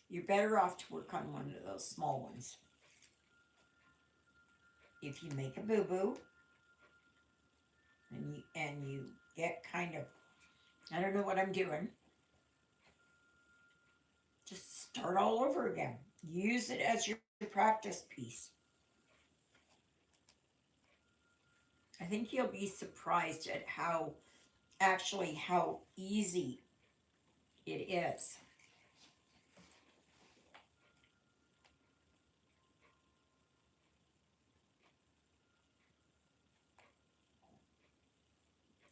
you're better off to work on one of those small ones. If you make a boo-boo and you get kind of, I don't know what I'm doing, just start all over again. Use it as your practice piece. I think you'll be surprised at how easy it is.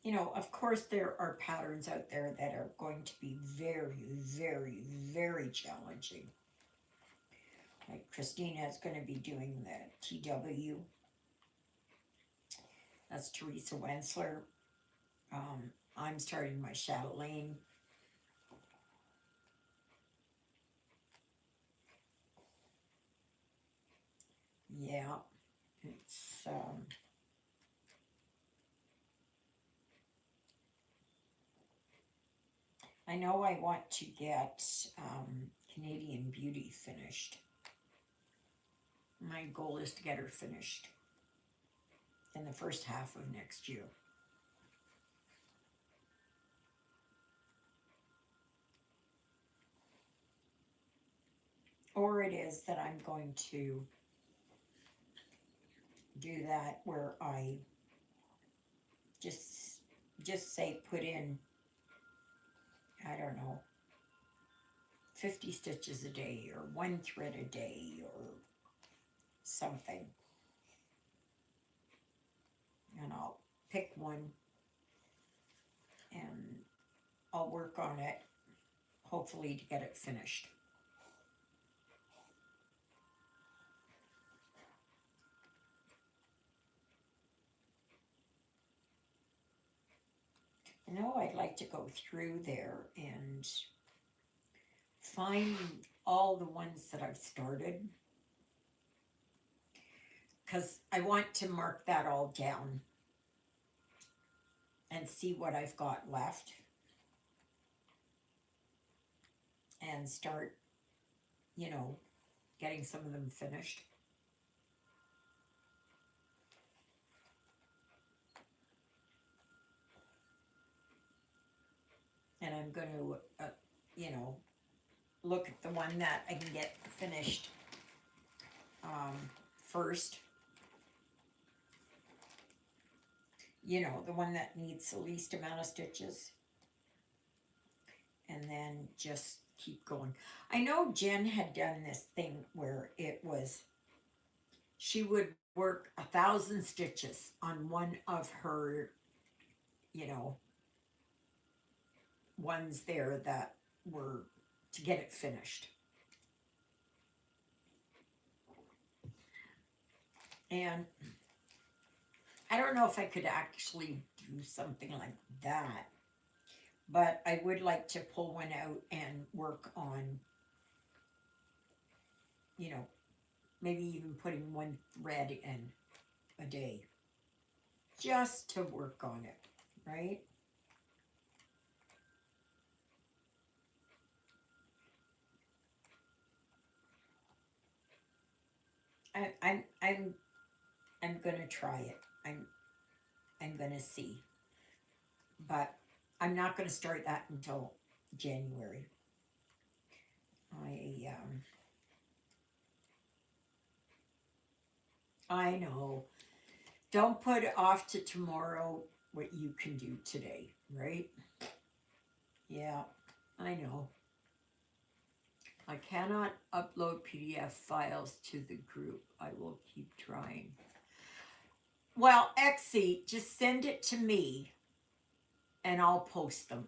You know, of course, there are patterns out there that are going to be very, very, very challenging. Like Christina is going to be doing the TW. That's Teresa Wensler. I'm starting my Chatelaine. Yeah, it's I know I want to get Canadian Beauty finished. My goal is to get her finished in the first half of next year. Or it is that I'm going to do that where I just say put in, I don't know, 50 stitches a day or one thread a day or something. And I'll pick one and I'll work on it, hopefully to get it finished. You know, I'd like to go through there and find all the ones that I've started, because I want to mark that all down and see what I've got left and start, you know, getting some of them finished. And I'm going to, you know, look at the one that I can get finished first. You know, the one that needs the least amount of stitches. And then just keep going. I know Jen had done this thing where it was, she would work 1,000 stitches on one of her, you know, ones there that were to get it finished. And I don't know if I could actually do something like that, but I would like to pull one out and work on, you know, maybe even putting one thread in a day just to work on it, right? I'm gonna try it. I'm gonna see, but I'm not gonna start that until January. I know. Don't put off to tomorrow what you can do today, right? Yeah, I know. I cannot upload PDF files to the group. I will keep trying. Well, Exy, just send it to me and I'll post them.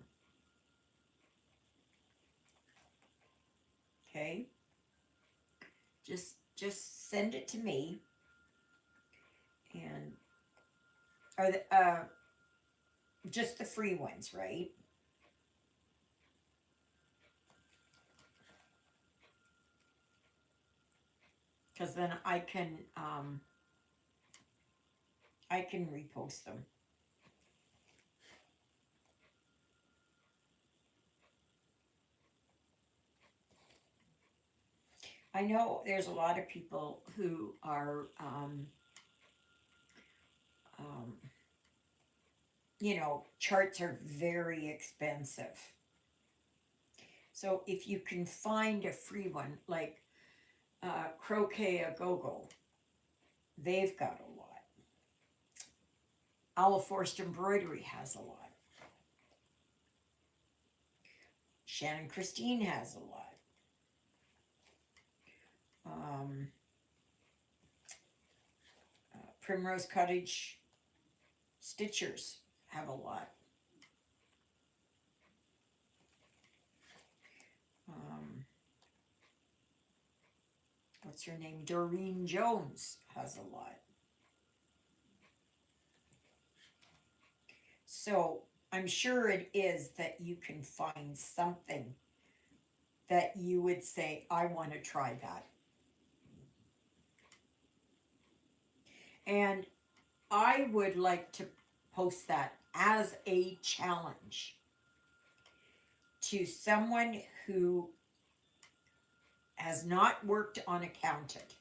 Okay? Just send it to me. And or just the free ones, right? because then I can repost them. I know there's a lot of people who are, um, charts are very expensive. So if you can find a free one, like Croquet a Go Go, they've got a lot. Owl Forest Embroidery has a lot. Shannon Christine has a lot. Um, Primrose Cottage Stitchers have a lot. Um, what's her name? Doreen Jones has a lot. So I'm sure it is that you can find something that you would say, I want to try that. And I would like to post that as a challenge to someone who has not worked on accountant.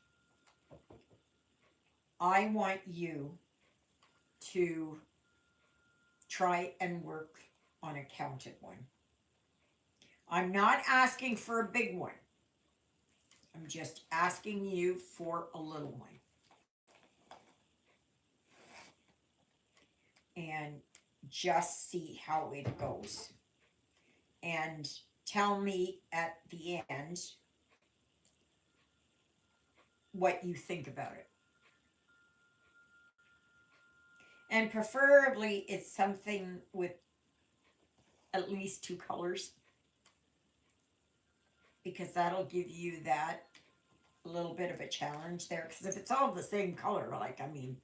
I want you to try and work on a counted one. I'm not asking for a big one. I'm just asking you for a little one. And just see how it goes. And tell me at the end what you think about it. And preferably it's something with at least two colors, because that'll give you that little bit of a challenge there. Because if it's all the same color, like, I mean,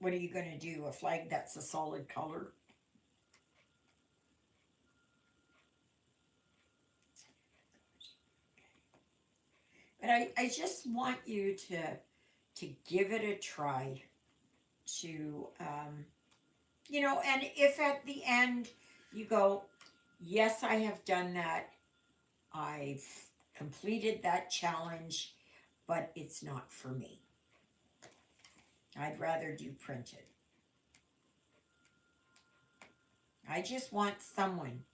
what are you going to do? A flag that's a solid color? But I just want you to give it a try, to and if at the end you go, yes, I have done that, I've completed that challenge, but it's not for me, I'd rather do printed. I just want someone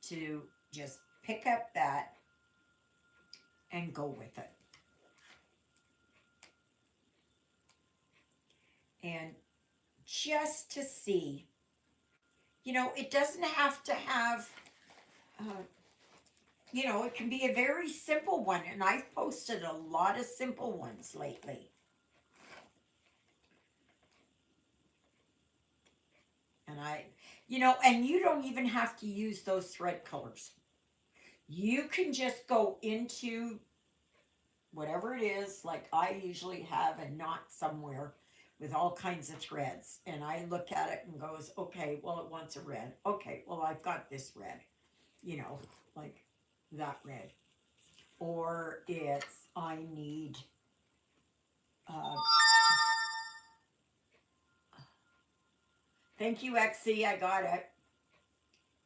to just pick up that and go with it. And just to see, it doesn't have to have, it can be a very simple one. And I've posted a lot of simple ones lately. And and you don't even have to use those thread colors. You can just go into whatever it is, like I usually have a knot somewhere with all kinds of threads, and I look at it and goes, okay, well, it wants a red. Okay, well, I've got this red, like that red. Or it's, I need, uh, thank you, XC, I got it.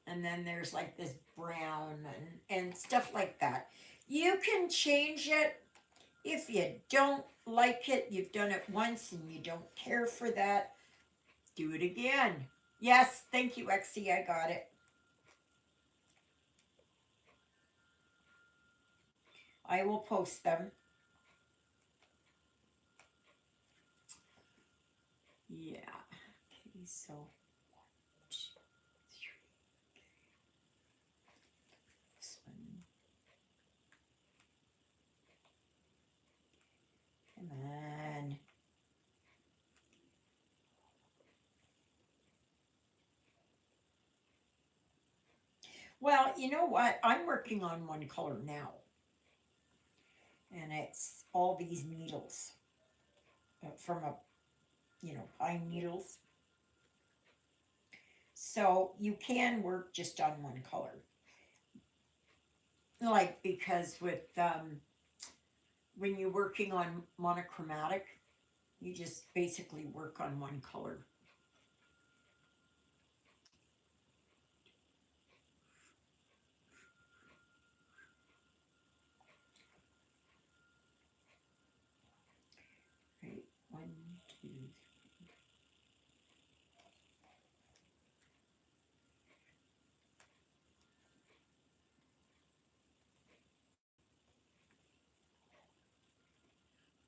And then there's like this brown and stuff like that. You can change it. If you don't like it, you've done it once and you don't care for that, do it again. Yes, thank you, XC, I got it. I will post them. Yeah. Okay, so 1, 2, 3. This one. Come on. Well, you know what? I'm working on one color now. And it's all these needles from pine needles. So you can work just on one color. like, because with, when you're working on monochromatic, you just basically work on one color. Right, one, two.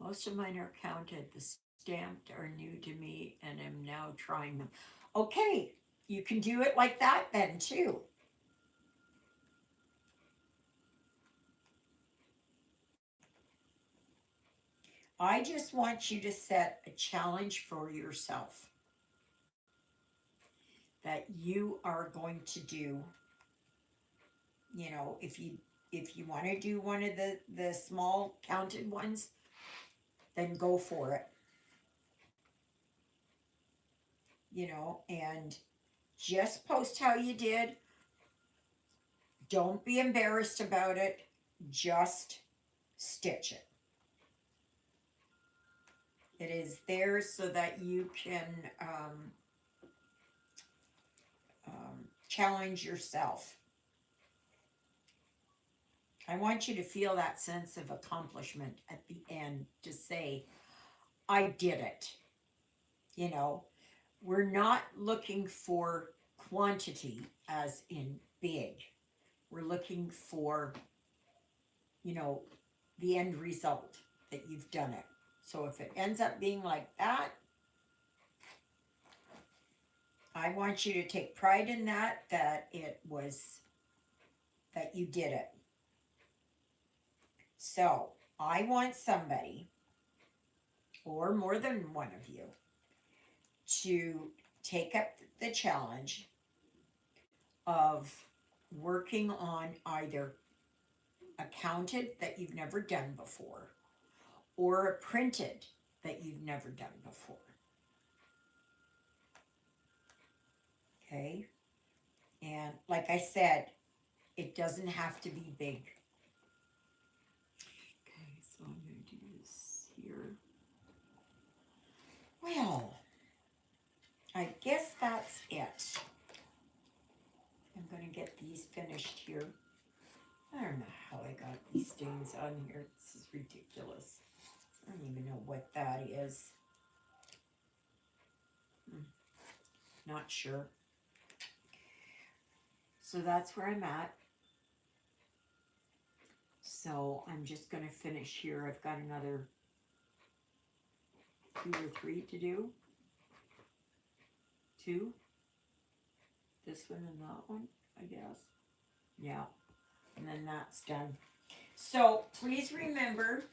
Most of mine are counted. The stamped are new to me and am now trying them. Okay, you can do it like that then too. I just want you to set a challenge for yourself that you are going to do. You know, if you want to do one of the small counted ones, then go for it. You know, and just post how you did. Don't be embarrassed about it. Just stitch it. It is there so that you can challenge yourself. I want you to feel that sense of accomplishment at the end to say, I did it. You know, we're not looking for quantity as in big. We're looking for, you know, the end result that you've done it. So if it ends up being like that, I want you to take pride in that, that you did it. So I want somebody, or more than one of you, to take up the challenge of working on either a counted that you've never done before or a printed that you've never done before. Okay? And like I said, it doesn't have to be big. Okay, so I'm going to do this here. Well, I guess that's it. I'm going to get these finished here. I don't know how I got these stains on here. This is ridiculous. I don't even know what that is. Not sure. So that's where I'm at. So I'm just going to finish here. I've got another 2 or 3 to do. 2. This one and that one, I guess. Yeah. And then that's done. So please remember,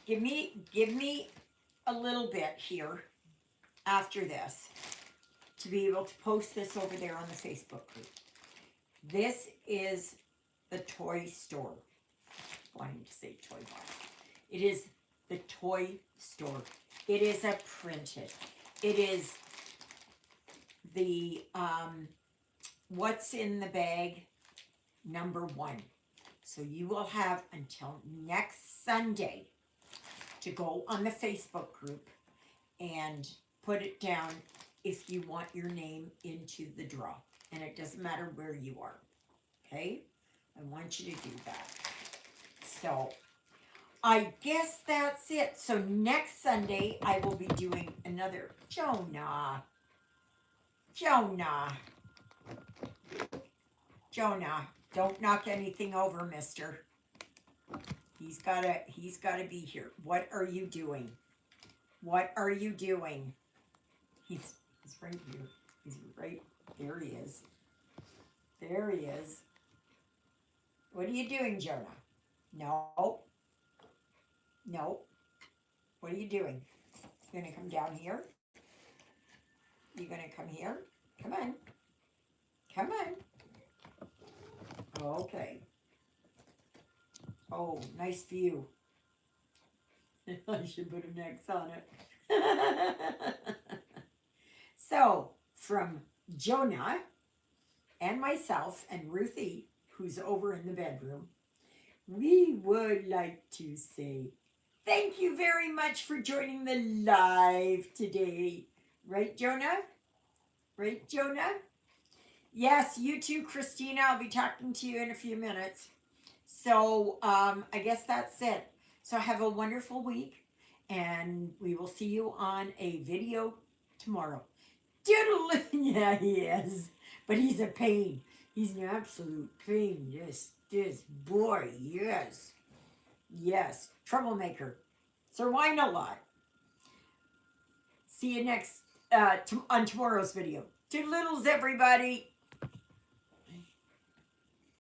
give me a little bit here after this to be able to post this over there on the Facebook group. This is the toy store. Wanting to say toy box. It is the toy store. It is a printed. It is the what's in the bag #1. So you will have until next Sunday to go on the Facebook group and put it down if you want your name into the draw. And it doesn't matter where you are. Okay? I want you to do that. So I guess that's it. So next Sunday I will be doing another Jonah, don't knock anything over, mister. He's gotta be here. What are you doing? What are you doing? He's right here. He's right there. He is. There he is. What are you doing, Jonah? No. No. What are you doing? You gonna come down here? You gonna come here? Come on. Come on. Okay. Oh, nice view. I should put an X on it. So, from Jonah and myself and Ruthie, who's over in the bedroom, we would like to say thank you very much for joining the live today. Right, Jonah? Right, Jonah? Yes, you too, Christina. I'll be talking to you in a few minutes. So I guess that's it. So have a wonderful week, and we will see you on a video tomorrow. Doodle! Yeah, he is. But he's a pain. He's an absolute pain. This boy, yes. Yes. Troublemaker. Sir Whine a lot. See you next on tomorrow's video. Toodlittles, everybody.